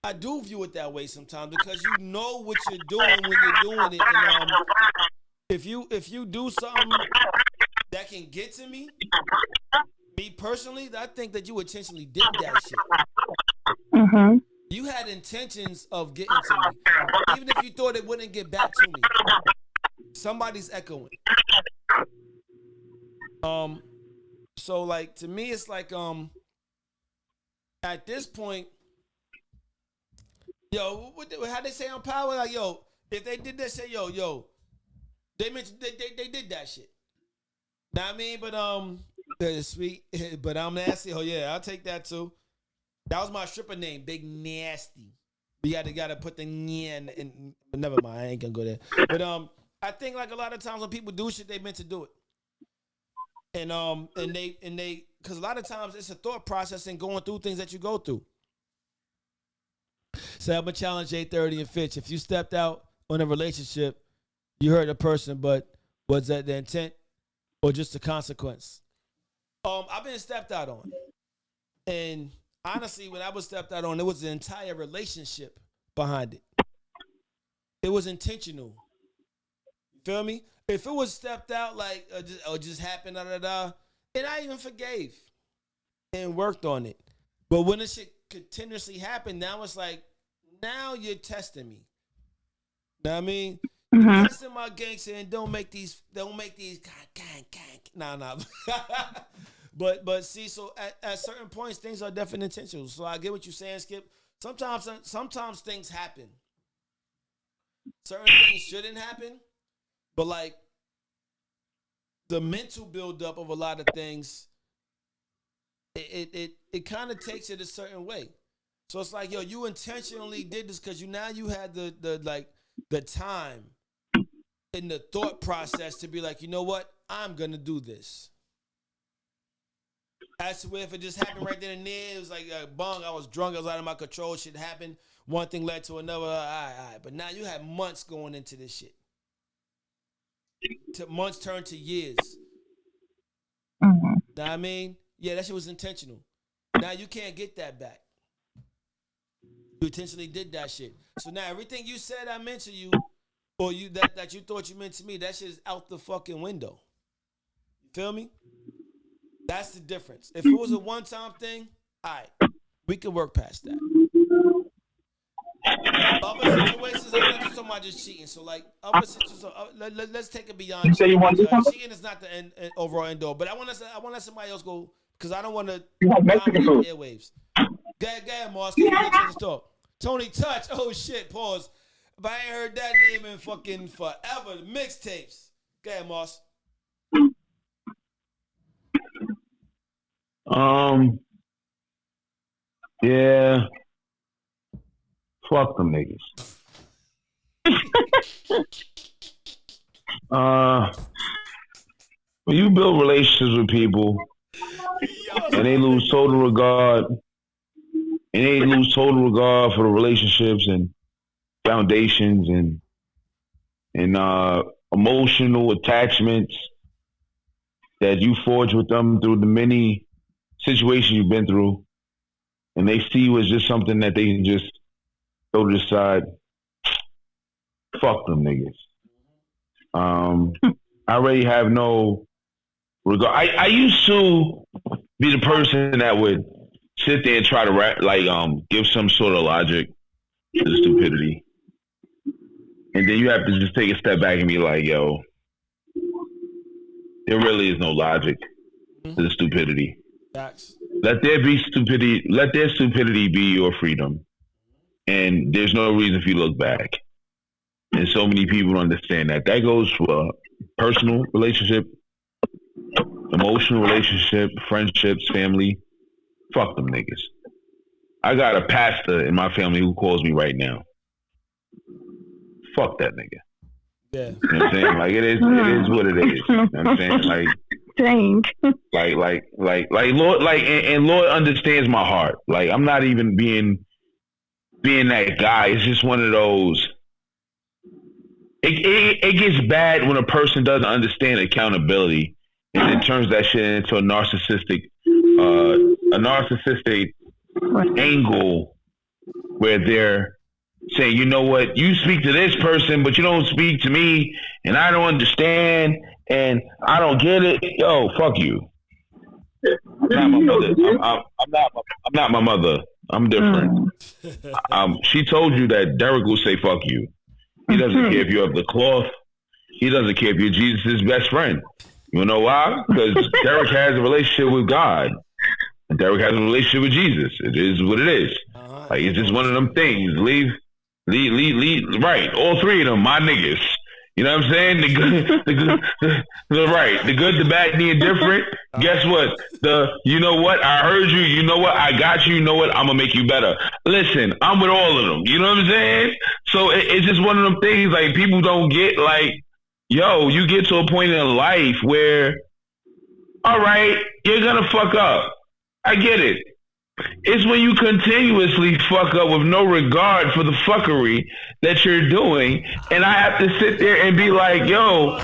I do view it that way sometimes because you know what you're doing when you're doing it. And if you do something that can get to me personally, I think that you intentionally did that shit. Mm-hmm. You had intentions of getting to me, even if you thought it wouldn't get back to me. Somebody's echoing. So like to me, it's like at this point. Yo, how they say on Power? Like, yo, if they did that shit, yo, they mentioned they did that shit. Know what I mean? But sweet, but I'm nasty. Oh yeah, I'll take that too. That was my stripper name, Big Nasty. You gotta put the in. Never mind, I ain't gonna go there. But I think like a lot of times when people do shit, they meant to do it. And they because a lot of times it's a thought process and going through things that you go through. So I'm a challenge 830 and Fitch. If you stepped out on a relationship, you hurt a person, but was that the intent or just the consequence? I've been stepped out on. And honestly, when I was stepped out on, there was the entire relationship behind it. It was intentional. You feel me? If it was stepped out like just happened, and I even forgave and worked on it. But when this shit continuously happened, now it's like, now you're testing me. Know what I mean? Mm-hmm. You're testing my gangster and don't make these gang. Nah. But see, so at certain points, things are definitely intentional. So I get what you're saying, Skip. Sometimes things happen. Certain things shouldn't happen, but like the mental buildup of a lot of things, it kind of takes it a certain way. So it's like, yo, you intentionally did this because you had the time and the thought process to be like, you know what, I'm gonna do this. That's where if it just happened right then and there, it was like bong, I was drunk, I was out of my control, shit happened. One thing led to another, all right. But now you have months going into this shit. Months turn to years. Mm-hmm. Know what I mean? Yeah, that shit was intentional. Now you can't get that back. You intentionally did that shit. So now everything you said I meant to you, or you that you thought you meant to me, that shit is out the fucking window. You feel me? That's the difference. If it was a one-time thing, all right, we could work past that. Other situations, I'm not just talking about just cheating. So like other situations, let's take it beyond cheating. Cheating is not the end, overall end all. But I want to let somebody else go because I don't want to dominate airwaves. Go ahead, Moss. Can you get a chance to talk? Tony Touch. Oh shit. Pause. If I ain't heard that name in fucking forever, mixtapes. Go ahead, Moss. Yeah. Fuck them niggas. When you build relationships with people and they lose total regard for the relationships and foundations and emotional attachments that you forge with them through the many situations you've been through, and they see you as just something that they can just go to the side. Fuck them niggas. I already have no regard. I used to be the person that would sit there and try to give some sort of logic to the stupidity. And then you have to just take a step back and be like, yo, there really is no logic to the stupidity. Facts. Let there be stupidity. Let their stupidity be your freedom. And there's no reason for you to look back. And so many people don't understand that. That goes for a personal relationship, emotional relationship, friendships, family. Fuck them niggas. I got a pastor in my family who calls me right now. Fuck that nigga. Yeah. You know what I'm saying? Like it is what it is. You know what I'm saying? Like dang. Lord, and Lord understands my heart. Like I'm not even being that guy. It's just one of those. It gets bad when a person doesn't understand accountability and it turns that shit into a narcissistic angle where they're saying, you know what, you speak to this person, but you don't speak to me, and I don't understand, and I don't get it. Yo, fuck you. I'm not my mother. I'm not my mother. I'm different. She told you that Derek will say fuck you. He doesn't care if you're of the cloth. He doesn't care if you're Jesus' best friend. You know why? Because Derek has a relationship with God. And Derek has a relationship with Jesus. It is what it is. Like it's just one of them things. Leave. Right. All three of them, my niggas. You know what I'm saying? The good, the good, the bad, the indifferent. Guess what? You know what? I heard you. You know what? I got you. You know what? I'm gonna make you better. Listen, I'm with all of them. You know what I'm saying? So it's just one of them things. Like people don't get like, yo, you get to a point in life where, all right, you're gonna fuck up. I get it. It's when you continuously fuck up with no regard for the fuckery that you're doing, and I have to sit there and be like, yo,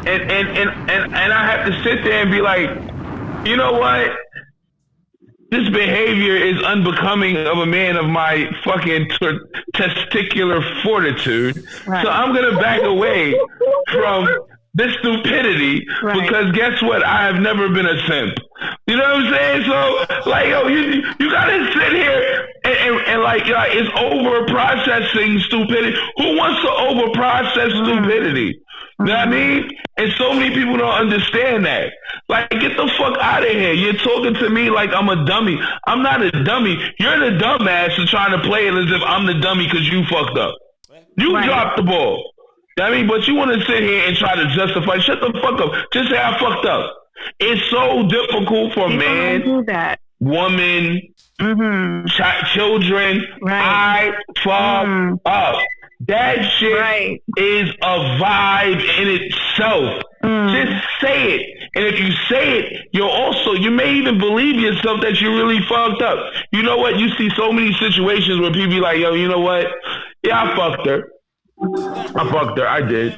and I have to sit there and be like, you know what? This behavior is unbecoming of a man of my fucking testicular fortitude. Right. So I'm gonna back away from this stupidity because guess what? I have never been a simp. You know what I'm saying? So like, yo, you gotta sit here and like it's over processing stupidity. Who wants to over process stupidity? You know what I mean? And so many people don't understand that. Like, get the fuck out of here. You're talking to me like I'm a dummy. I'm not a dummy. You're the dumbass and trying to play it as if I'm the dummy because you fucked up. You dropped the ball. I mean, but you want to sit here and try to justify. Shut the fuck up. Just say I fucked up. It's so difficult for man, woman, children. I fuck up. That shit is a vibe in itself. Just say it. And if you say it, you may even believe yourself that you really fucked up. You know what? You see so many situations where people be like, yo, you know what? Yeah, I fucked her. I did.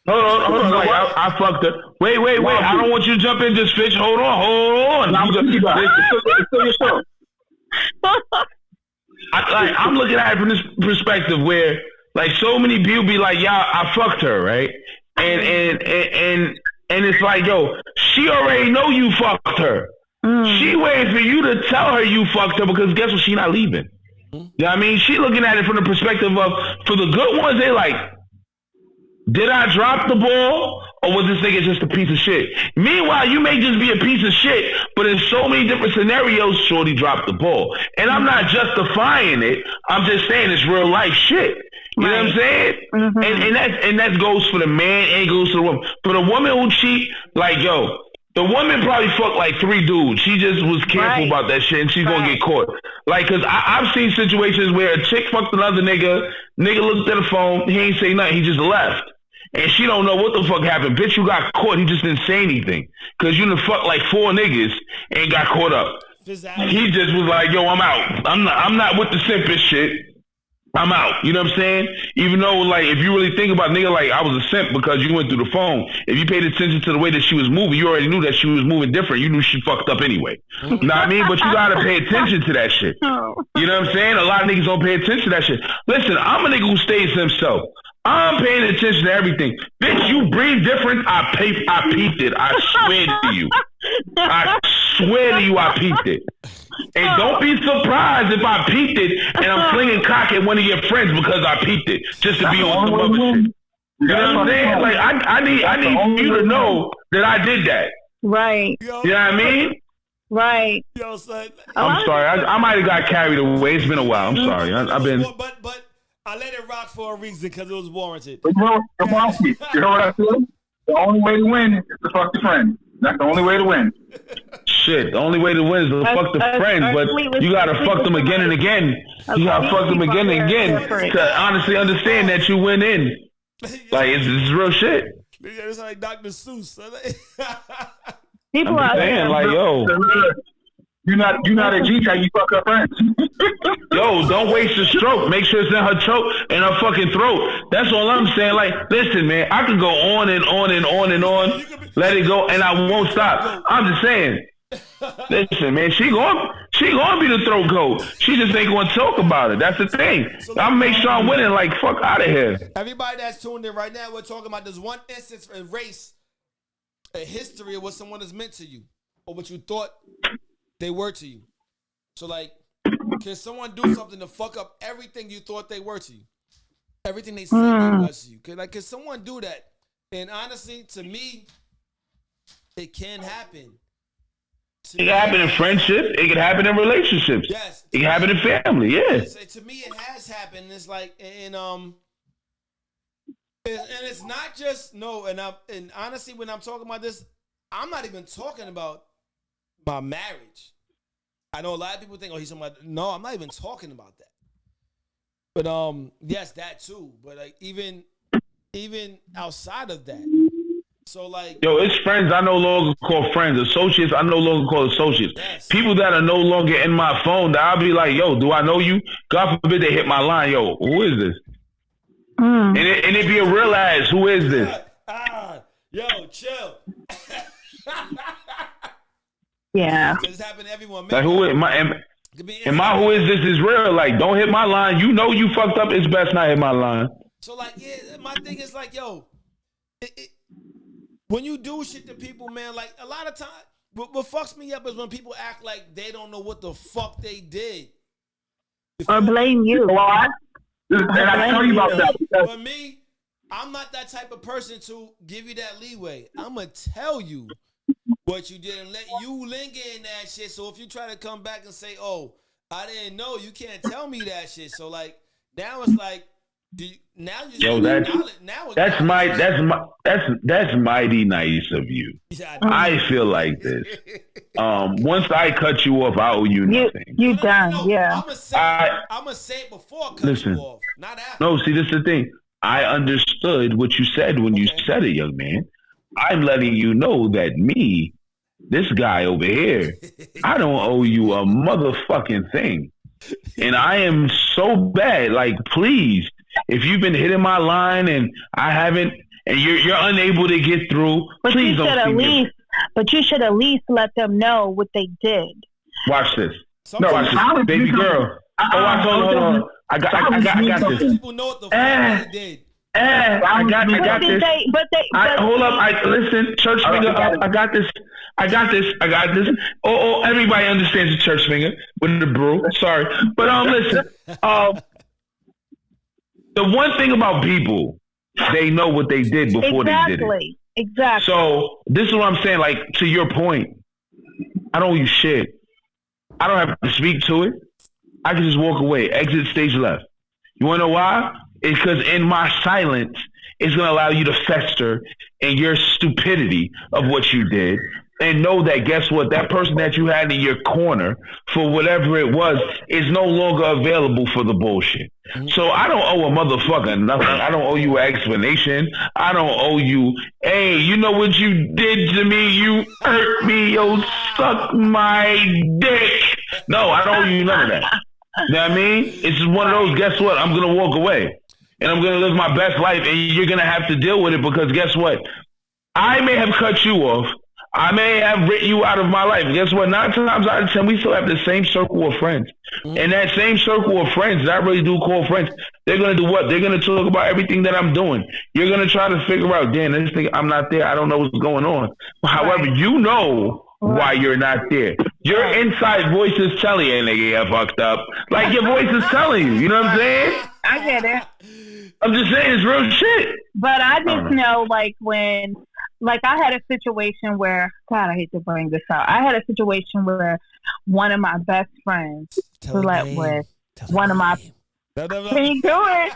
Hold on. Like, I fucked her. Wait. I don't want you to jump in just fish. Hold on. I'm looking at it from this perspective where, like, so many people be like, "Yeah, I fucked her," right? And it's like, yo, she already know you fucked her. She waiting for you to tell her you fucked her because guess what? She not leaving. You know what I mean? She looking at it from the perspective of, for the good ones, they like, did I drop the ball or was this nigga just a piece of shit? Meanwhile, you may just be a piece of shit, but in so many different scenarios, shorty dropped the ball. And I'm not justifying it. I'm just saying it's real life shit. You know what I'm saying? And that goes for the man and goes for the woman. For the woman who cheat, like, yo, the woman probably fucked like 3 dudes. She just was careful about that shit and she's gonna get caught. Like, cause I've seen situations where a chick fucked another nigga looked at the phone, he ain't say nothing, he just left. And she don't know what the fuck happened. Bitch, you got caught, he just didn't say anything. Cause you done fucked like 4 niggas and got caught up. He just was like, yo, I'm out. I'm not with the simpish shit. I'm out. You know what I'm saying? Even though, like, if you really think about nigga, like, I was a simp because you went through the phone. If you paid attention to the way that she was moving, you already knew that she was moving different. You knew she fucked up anyway. You know what I mean? But you gotta pay attention to that shit. You know what I'm saying? A lot of niggas don't pay attention to that shit. Listen, I'm a nigga who stays to himself. I'm paying attention to everything. Bitch, you breathe different. I peeped it. I swear to you. I swear to you, I peeped it. And don't be surprised if I peeped it and I'm flinging cock at one of your friends because I peeped it just to be on some other shit. You know what I'm saying? Like I need you to know that I did that. Right. You know what I mean? Right. Yo, son. I'm sorry. I might have got carried away. It's been a while. I'm sorry. I've been. But I let it rock for a reason because it was warranted. But you know what I feel? The only way to win is to fuck the friend. That's the only way to win. Shit, the only way to win is to fuck the friends, but you gotta fuck them again and again. You gotta fuck them again and again to honestly understand that you went in. Like, it's real shit. It's like Dr. Seuss. People I'm are saying, like, yo. You're not a G how you fuck her friends. Yo, don't waste a stroke. Make sure it's in her choke and her fucking throat. That's all I'm saying. Like, listen, man, I can go on and on and on and on. Let it go, and I won't stop. I'm just saying. Listen, man, she gonna be the throat goat. She just ain't gonna talk about it. That's the thing. I'll make sure I'm winning. Like, fuck out of here. Everybody that's tuned in right now, we're talking about this one instance in race, a history of what someone has meant to you or what you thought they were to you. So, like, can someone do something to fuck up everything you thought they were to you? Everything they said they was to you? Can someone do that? And honestly, to me, it can happen. It can happen in friendship. It can happen in relationships. Yes. It can happen in family. Yeah. To me, it has happened. It's like, and it's not just and honestly, when I'm talking about this, I'm not even talking about my marriage. I know a lot of people think, oh, he's talking about. No, I'm not even talking about that. But yes, that too. But like even outside of that. So like, yo, it's friends I no longer call friends. Associates I no longer call associates. Yes. People that are no longer in my phone that I'll be like, yo, do I know you? God forbid they hit my line. Yo, who is this? And it be a real ass. Who is this? Yo, chill. Yeah. It's happened to everyone. Like, who am I? And my who is this is real. Like, don't hit my line. You know you fucked up. It's best not hit my line. So like, yeah, my thing is like, yo, when you do shit to people, man, like a lot of time, what fucks me up is when people act like they don't know what the fuck they did. Or blame you. And I tell you about that. For me, I'm not that type of person to give you that leeway. I'm going to tell you what you did and let you linger in that shit. So if you try to come back and say, oh, I didn't know, you can't tell me that shit. So like, now it's like, that's mighty nice of you. Yeah, I feel like this. Once I cut you off, I owe you nothing. You done, yeah. I'm gonna say it before I cut you off, not after. No, see, this is the thing. I understood what you said when you said it, young man. I'm letting you know that me, this guy over here, I don't owe you a motherfucking thing. And I am so bad. Like, please. If you've been hitting my line and I haven't, and you're unable to get through, but please don't see me. But you should at least let them know what they did. Watch this. Watch this, baby girl. Hold on. I got this. People know what the fuck they did. I got this. Hold up. Listen, church finger up. I got this. Oh, everybody understands the church finger with the brew. Sorry. But listen. The one thing about people, they know what they did before they did it. Exactly. So this is what I'm saying. Like, to your point, I don't owe you shit. I don't have to speak to it. I can just walk away. Exit stage left. You want to know why? It's because in my silence, it's going to allow you to fester in your stupidity of what you did. And know that, guess what? That person that you had in your corner for whatever it was is no longer available for the bullshit. So I don't owe a motherfucker nothing. I don't owe you an explanation. I don't owe you, hey, you know what you did to me? You hurt me. Yo, suck my dick. No, I don't owe you none of that. You know what I mean? It's just one of those, guess what? I'm going to walk away. And I'm going to live my best life. And you're going to have to deal with it because guess what? I may have cut you off. I may have written you out of my life. Guess what? 9 times out of 10, we still have the same circle of friends. And that same circle of friends that I really do call friends, they're going to do what? They're going to talk about everything that I'm doing. You're going to try to figure out, damn, this thing, I'm not there. I don't know what's going on. However, you know why you're not there. Your inside voice is telling you, nigga, you fucked up. Like your voice is telling you. You know what I'm saying? I get it. I'm just saying it's real shit. But I just know, like, when, like, I had a situation where, God, I hate to bring this out. I had a situation where one of my best friends slept with one of my. Can you do it?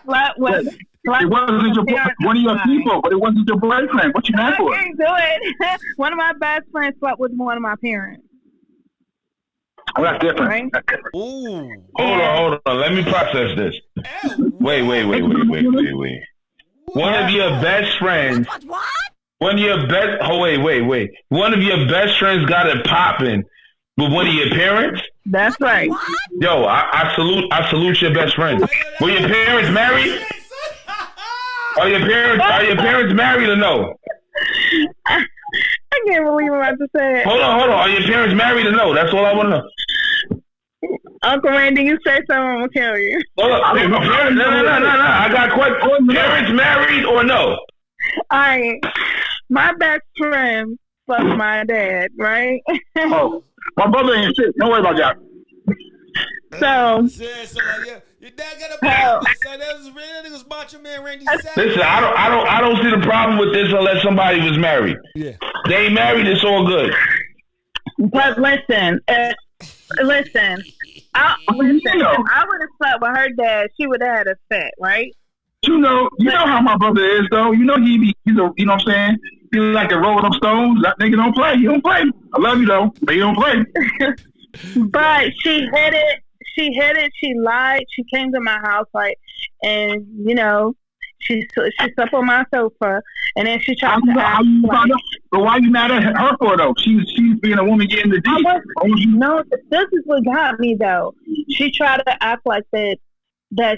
Slept with. It wasn't one of your people, but it wasn't your boyfriend. What you mad for? I can't do it. One of my best friends slept with one of my parents. Oh, that's different. Right? That's different. Ooh. Hold on. Let me process this. Wait. One of your best friends. What? One of your best. Oh, wait. One of your best friends got it popping with one of your parents. That's right. Yo, I salute your best friend. Were your parents married? Are your parents married or no? I can't believe I'm about to say it. Hold on. Are your parents married or no? That's all I want to know. Uncle Randy, you say something, I'm going to kill you. Hold on. No. I got questions. Parents married or no? All right. My best friend fucked my dad, right? Oh, my brother ain't shit. Don't worry about that. So your dad got a problem. So that was really niggas macho man Randy Savage. Listen, I don't see the problem with this unless somebody was married. Yeah. They ain't married, it's all good. But listen, if I would have slept with her dad, she would have had a fit, right? You know how my brother is though. You know he's a, you know what I'm saying? He's like a roll up stones. That nigga don't play. He don't play. I love you though, but he don't play. But she hid it. She lied. She came to my house and you know, she slept on my sofa, and then she tried to act like. But why you mad at her for though? She's being a woman getting the D. No, this is what got me though. She tried to act like that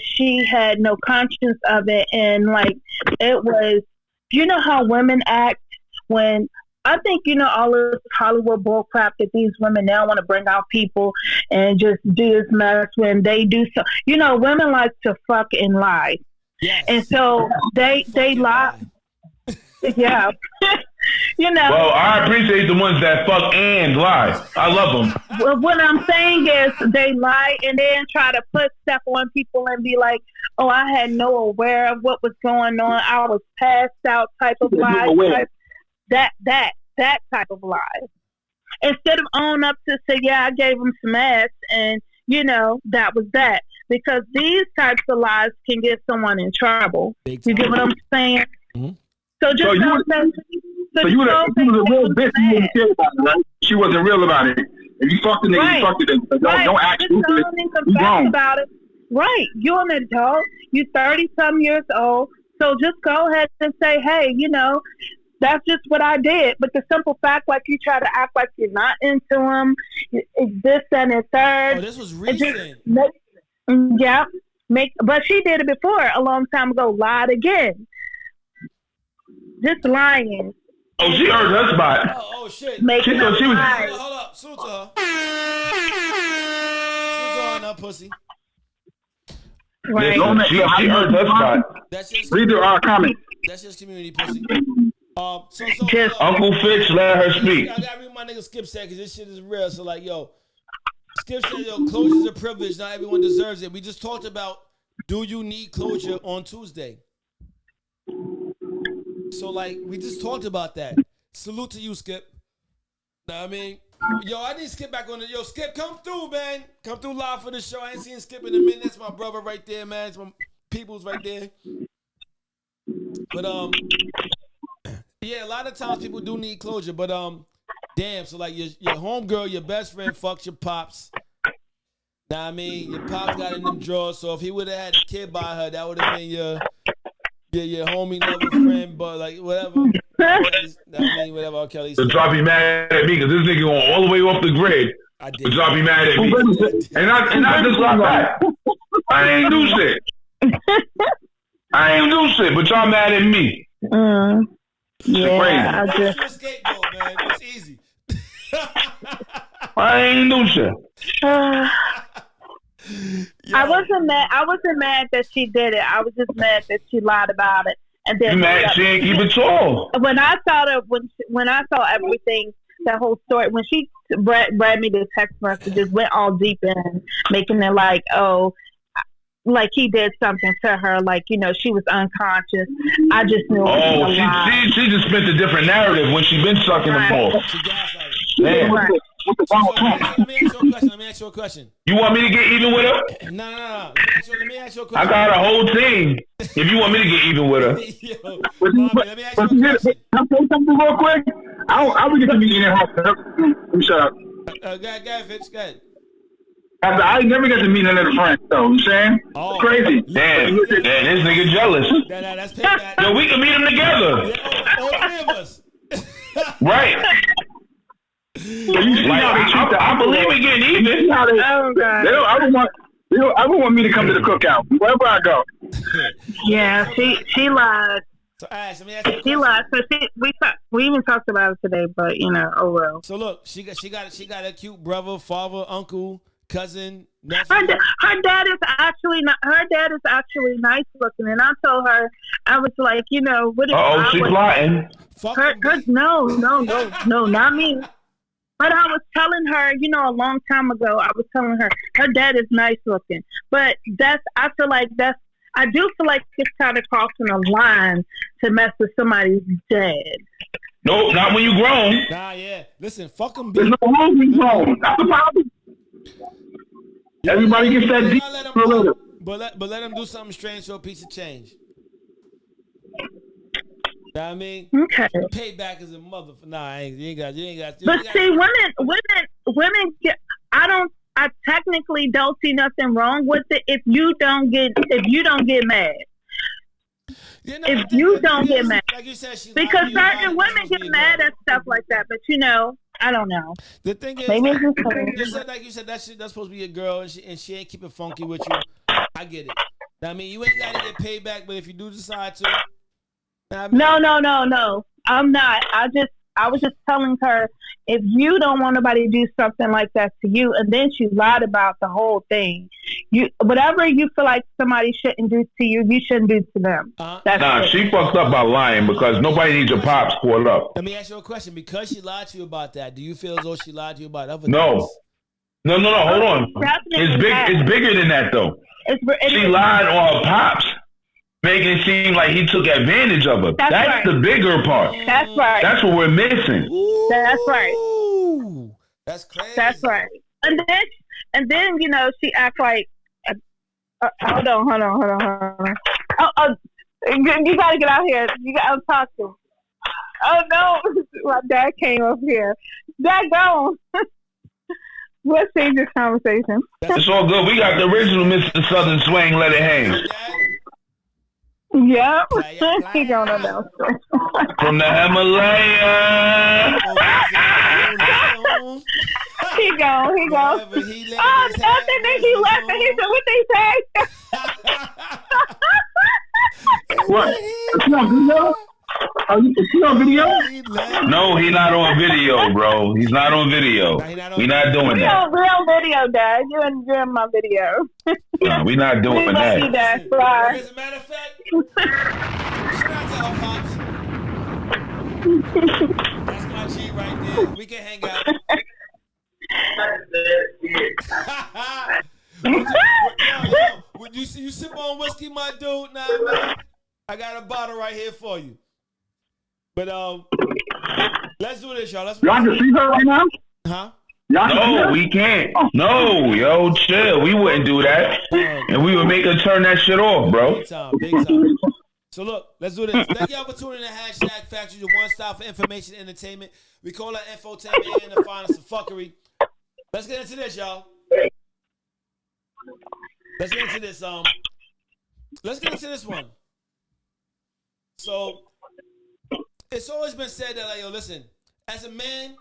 she had no conscience of it, and like it was. You know how women act when. I think, you know, all this Hollywood bullcrap that these women now want to bring out people and just do this mess when they do so. You know, women like to fuck and lie. Yes. And so they lie. Yeah. You know. Well, I appreciate the ones that fuck and lie. I love them. Well, what I'm saying is they lie and then try to put stuff on people and be like, oh, I had no aware of what was going on. I was passed out type of lie. That type of lie. Instead of owning up to say, yeah, I gave him some ass, and you know that was that. Because these types of lies can get someone in trouble. You get what I'm saying? Mm-hmm. So just you was a real bitch. You didn't care about it, right? She wasn't real about it. If you fucked the nigga, you fucked it. Don't act stupid. You wrong about it. Right? You're an adult. You're 30-some years old. So just go ahead and say, hey, you know. That's just what I did. But the simple fact, like you try to act like you're not into him, it's this and the third. Oh, this was recent. But she did it before a long time ago. Lied again. Just lying. Oh, she earned her spot. Oh shit. She thought she was. Hold up. Salute to her. Salute to her on her pussy. Right. She earned her spot. Read our comments. That's just community pussy. Uncle Fitch, let her speak. I gotta read my nigga Skip said because this shit is real. So like, yo, Skip said, yo, closure is a privilege. Not everyone deserves it. We just talked about, do you need closure on Tuesday? So like, we just talked about that. Salute to you, Skip. Know what I mean? Yo, I need Skip back on the. Yo, Skip, come through, man. Come through live for the show. I ain't seen Skip in a minute. That's my brother right there, man. It's my people's right there. But yeah, a lot of times people do need closure, but damn, so like your homegirl, your best friend fucks your pops. Know what I mean? Your pops got in them drawers, so if he would have had a kid by her, that would have been your homie, never friend, but like whatever. I mean, whatever, Kelly. So drop you mad at me because this nigga going all the way off the grid I did. But y'all be mad at me. And I just lie back. I ain't do shit. I ain't do shit, but y'all mad at me. Yeah, I just... That's your scapegoat, man. It's easy. I ain't do shit. I wasn't mad that she did it. I was just mad that she lied about it. And then you mad she ain't keep it tall. When I saw when I saw everything, that whole story, when she read me the text messages, went all deep in, making it like, oh, like he did something to her, like, you know, she was unconscious. I just knew. Oh, she just spent a different narrative when she been sucking the ball. Damn. Let me ask you a question. You want me to get even with her? No. Let me ask you a question. I got a whole team. If you want me to get even with her. Let me ask you a question. Can I say something real quick? I would get to meet in her house. Let me shut up. Go ahead, Fitz. Go ahead. I never get to meet another friend, though. You know what I'm saying? Oh, it's crazy. Damn, this nigga jealous. That's payback. Yo, we can meet them together. Yeah, all three of us. Right. Like, I believe in getting even. I don't want me to come to the cookout wherever I go. Yeah, she lied. So, Ash, let me ask you a question. She lied. So we even talked about it today, but you know, oh well. So look, she got a cute brother, father, uncle, cousin, nephew. Her dad is actually nice looking, and I told her, I was like, you know, what if she plotting? No, not me. But I was telling her, you know, a long time ago, I was telling her dad is nice looking. But I do feel like it's kind of crossing a line to mess with somebody's dad. No, not when you grown. Nah, yeah. Listen, fuck them. There's no room to grown. That's the problem. Everybody gets that deep for a little. But let them do something strange for a piece of change. You know what I mean? Okay. Payback is a mother. Nah, you ain't got. But see, women. I technically don't see nothing wrong with it if you don't get mad. Yeah, no, if you don't get mad, like you said, because certain women get mad at stuff like that. But you know, I don't know. The thing is, maybe you said that's supposed to be a girl, and she ain't keep it funky with you. I get it. I mean, you ain't got to get payback, but if you do decide to. No. I'm not. I was just telling her, if you don't want nobody to do something like that to you, and then she lied about the whole thing. Whatever you feel like somebody shouldn't do to you, you shouldn't do to them. She fucked up by lying because nobody needs your pops caught up. Let me ask you a question. Because she lied to you about that, do you feel as though she lied to you about other things? No. Hold on. It's bigger than that, though. She lied on her pops, making it seem like he took advantage of her. That's right. The bigger part. That's right. That's what we're missing. Ooh, that's right. That's crazy. That's right. And then you know, she act like, hold on. Oh, you gotta get out here. I'm talking. Oh no, my dad came up here. Dad, go. We'll save this conversation. It's all good. We got the original Mr. Southern Swing. Let it hang. Yep. He gonna know. From the Himalaya. He gone. Oh, nothing. Then he left and he said, what they say? What? Is he on video? Is he on video? No, he's not on video, bro. He's not on video. We're not doing that. We're on video, Dad. You're in my video. No, we're not doing that. As a matter of fact, shout out to her pops. That's my G right there. We can hang out. Would you sip on whiskey, my dude? Nah, man. I got a bottle right here for you. But let's do this, y'all. Y'all can see her right now? Huh? No, we can't. No, yo, chill. We wouldn't do that. And we would make her turn that shit off, bro. Big time. So look, let's do this. Thank y'all for tuning in to #Factuals, your one stop for information and entertainment. We call it infotainment and the finest of fuckery. Let's get into this, y'all. Let's get into this. Let's get into this one. So it's always been said that, like, yo, listen, as a man,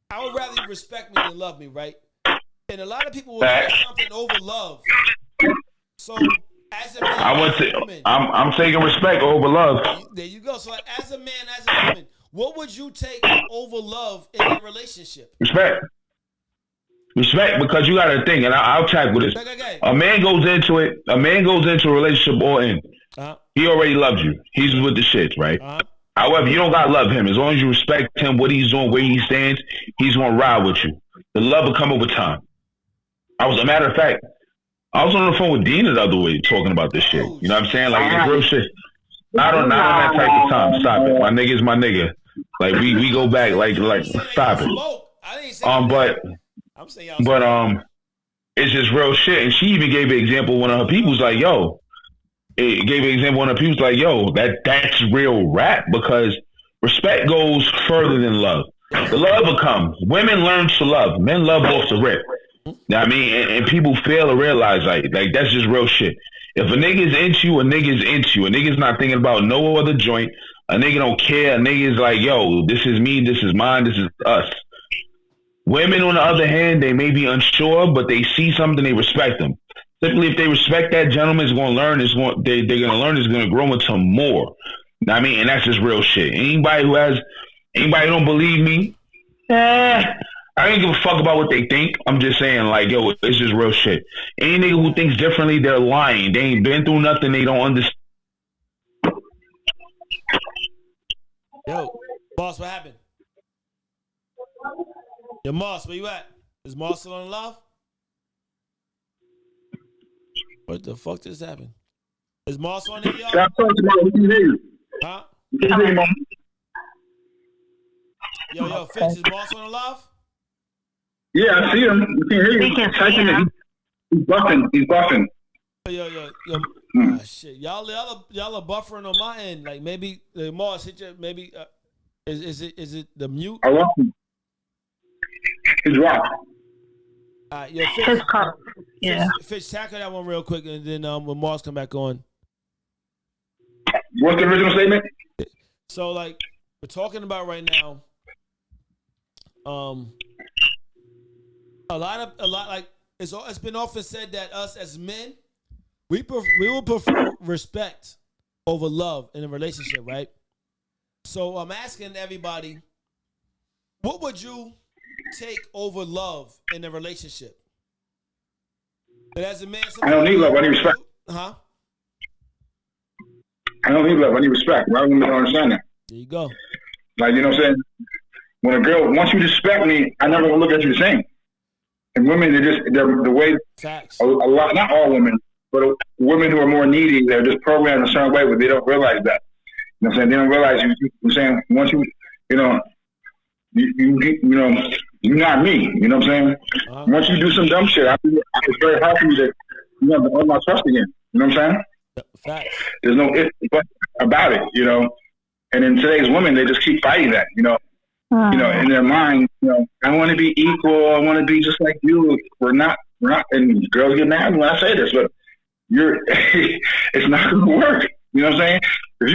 I would rather you respect me than love me, right? And a lot of people will take something over love. So as a man, I'm taking respect over love. There you go. So as a man, as a woman, what would you take over love in a relationship? Respect, because you got to think, and I'll tackle this. Okay. A man goes into a relationship all in. He already loves you. He's with the shits, right? However, you don't got to love him. As long as you respect him, what he's doing, where he stands, he's going to ride with you. The love will come over time. A matter of fact, I was on the phone with Dina the other way talking about this shit. You know what I'm saying? Like, it's real shit. Not on that type of time. Stop it. My nigga's my nigga. Like, we go back, like, stop it. But it's just real shit. And she even gave an example. One of her people's like, yo, that's real rap, because respect goes further than love. The love will come. Women learn to love. Men love off the rip. You know what I mean? And people fail to realize like that's just real shit. If a nigga's into you, a nigga's into you. A nigga's not thinking about no other joint. A nigga don't care. A nigga's like, yo, this is me, this is mine, this is us. Women, on the other hand, they may be unsure, but they see something, they respect them. Simply, if they respect that gentleman, is going to learn. They're going to learn. Is going to grow into more. You know what I mean? And that's just real shit. Anybody who don't believe me, I don't give a fuck about what they think. I'm just saying, like, yo, it's just real shit. Any nigga who thinks differently, they're lying. They ain't been through nothing. They don't understand. Yo, boss, what happened? Yo, Moss, where you at? Is Moss still on love? What the fuck just happened? Is Moss on here, y'all? Stop talking about what you hear. Huh? Yo, Fitz, is Moss on love? Yeah, I see him. You can hear him. He's buffing. Yo. Shit. Y'all are buffering on my end. Like, maybe Moss hit you. Maybe is it the mute? I want him. He's rock. Yo, Fitz, Fitz, tackle that one real quick, and then when Moss come back on. What's the original statement? So, like, we're talking about right now. A lot like it's been often said that us as men, we will prefer respect over love in a relationship, right? So I'm asking everybody, what would you take over love in a relationship? But as a man, I don't need love. I need respect. Huh? I don't need love. I need respect. Why women don't understand that? There you go. Like, you know what I'm saying? When a girl, once you respect me, I never gonna look at you the same. And women, they're the way. Facts. A lot, not all women, but women who are more needy, they're just programmed a certain way, but they don't realize that. You know what I'm saying? They don't realize I'm saying once you're not me. You know what I'm saying? Once you do some dumb shit, it's very hard for me to earn my trust again. You know what I'm saying? Facts. There's no if but about it, you know. And in today's women, they just keep fighting that, you know. You know, in their mind, you know, I want to be equal. I want to be just like you. We're not. And girls get mad when I say this, but it's not going to work. You know what I'm saying? If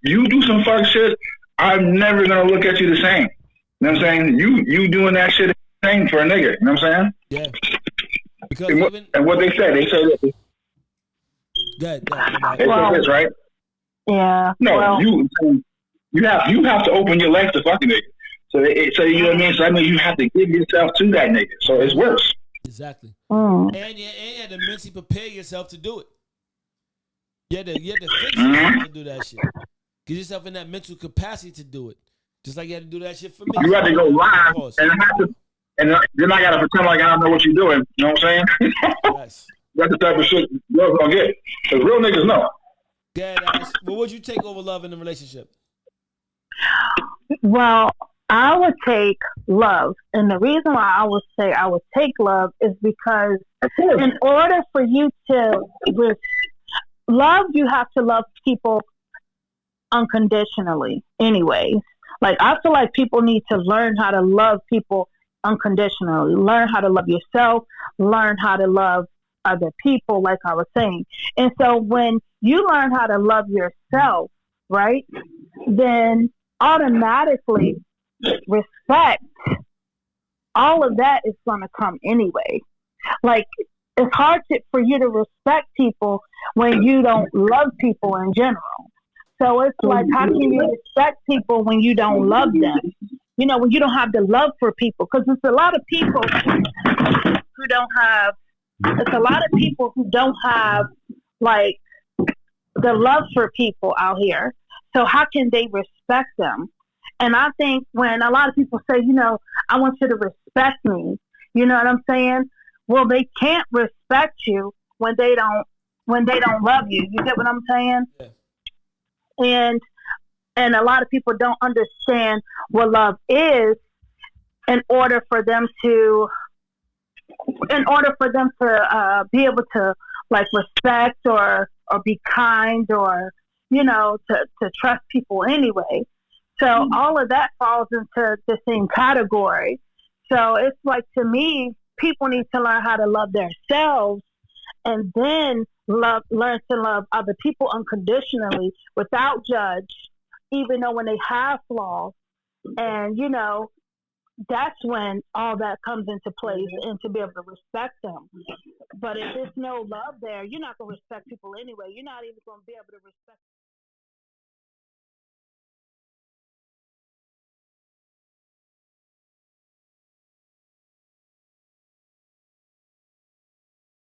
you do some fuck shit, I'm never going to look at you the same. You know what I'm saying? You doing that shit is the same for a nigga. You know what I'm saying? Yeah. Because and what they say this. Good. They say this, right? Yeah. No, you have to open your legs to fucking nigga. So you know what I mean? So I mean you have to give yourself to that nigga. So it's worse. Exactly. And you had to mentally prepare yourself to do it. You had to fix yourself to do that shit. Get yourself in that mental capacity to do it. Just like you had to do that shit for me. You have to go live and then I gotta pretend like I don't know what you're doing. You know what I'm saying? Yes. That's the type of shit girls gonna get. Because real niggas know. Yeah, what would you take over love in a relationship? Well, I would take love. And the reason why I would say I would take love is because in order for you to love, you have to love people unconditionally anyways. Like, I feel like people need to learn how to love people unconditionally. Learn how to love yourself. Learn how to love other people, like I was saying. And so when you learn how to love yourself, right, then automatically respect all of that is going to come anyway. Like, it's hard for you to respect people when you don't love people in general. So it's like, how can you respect people when you don't love them? You know, when you don't have the love for people. Because it's a lot of people who don't have, like, the love for people out here. So how can they respect them? And I think when a lot of people say, you know, I want you to respect me, you know what I'm saying? Well, they can't respect you when they don't love you. You get what I'm saying? Yeah. And a lot of people don't understand what love is in order for them to be able to, like, respect or be kind or, you know, to trust people anyway. So all of that falls into the same category. So it's like, to me, people need to learn how to love themselves and then learn to love other people unconditionally without judge, even though when they have flaws. And, you know, that's when all that comes into place, and to be able to respect them. But if there's no love there, you're not going to respect people anyway. You're not even going to be able to respect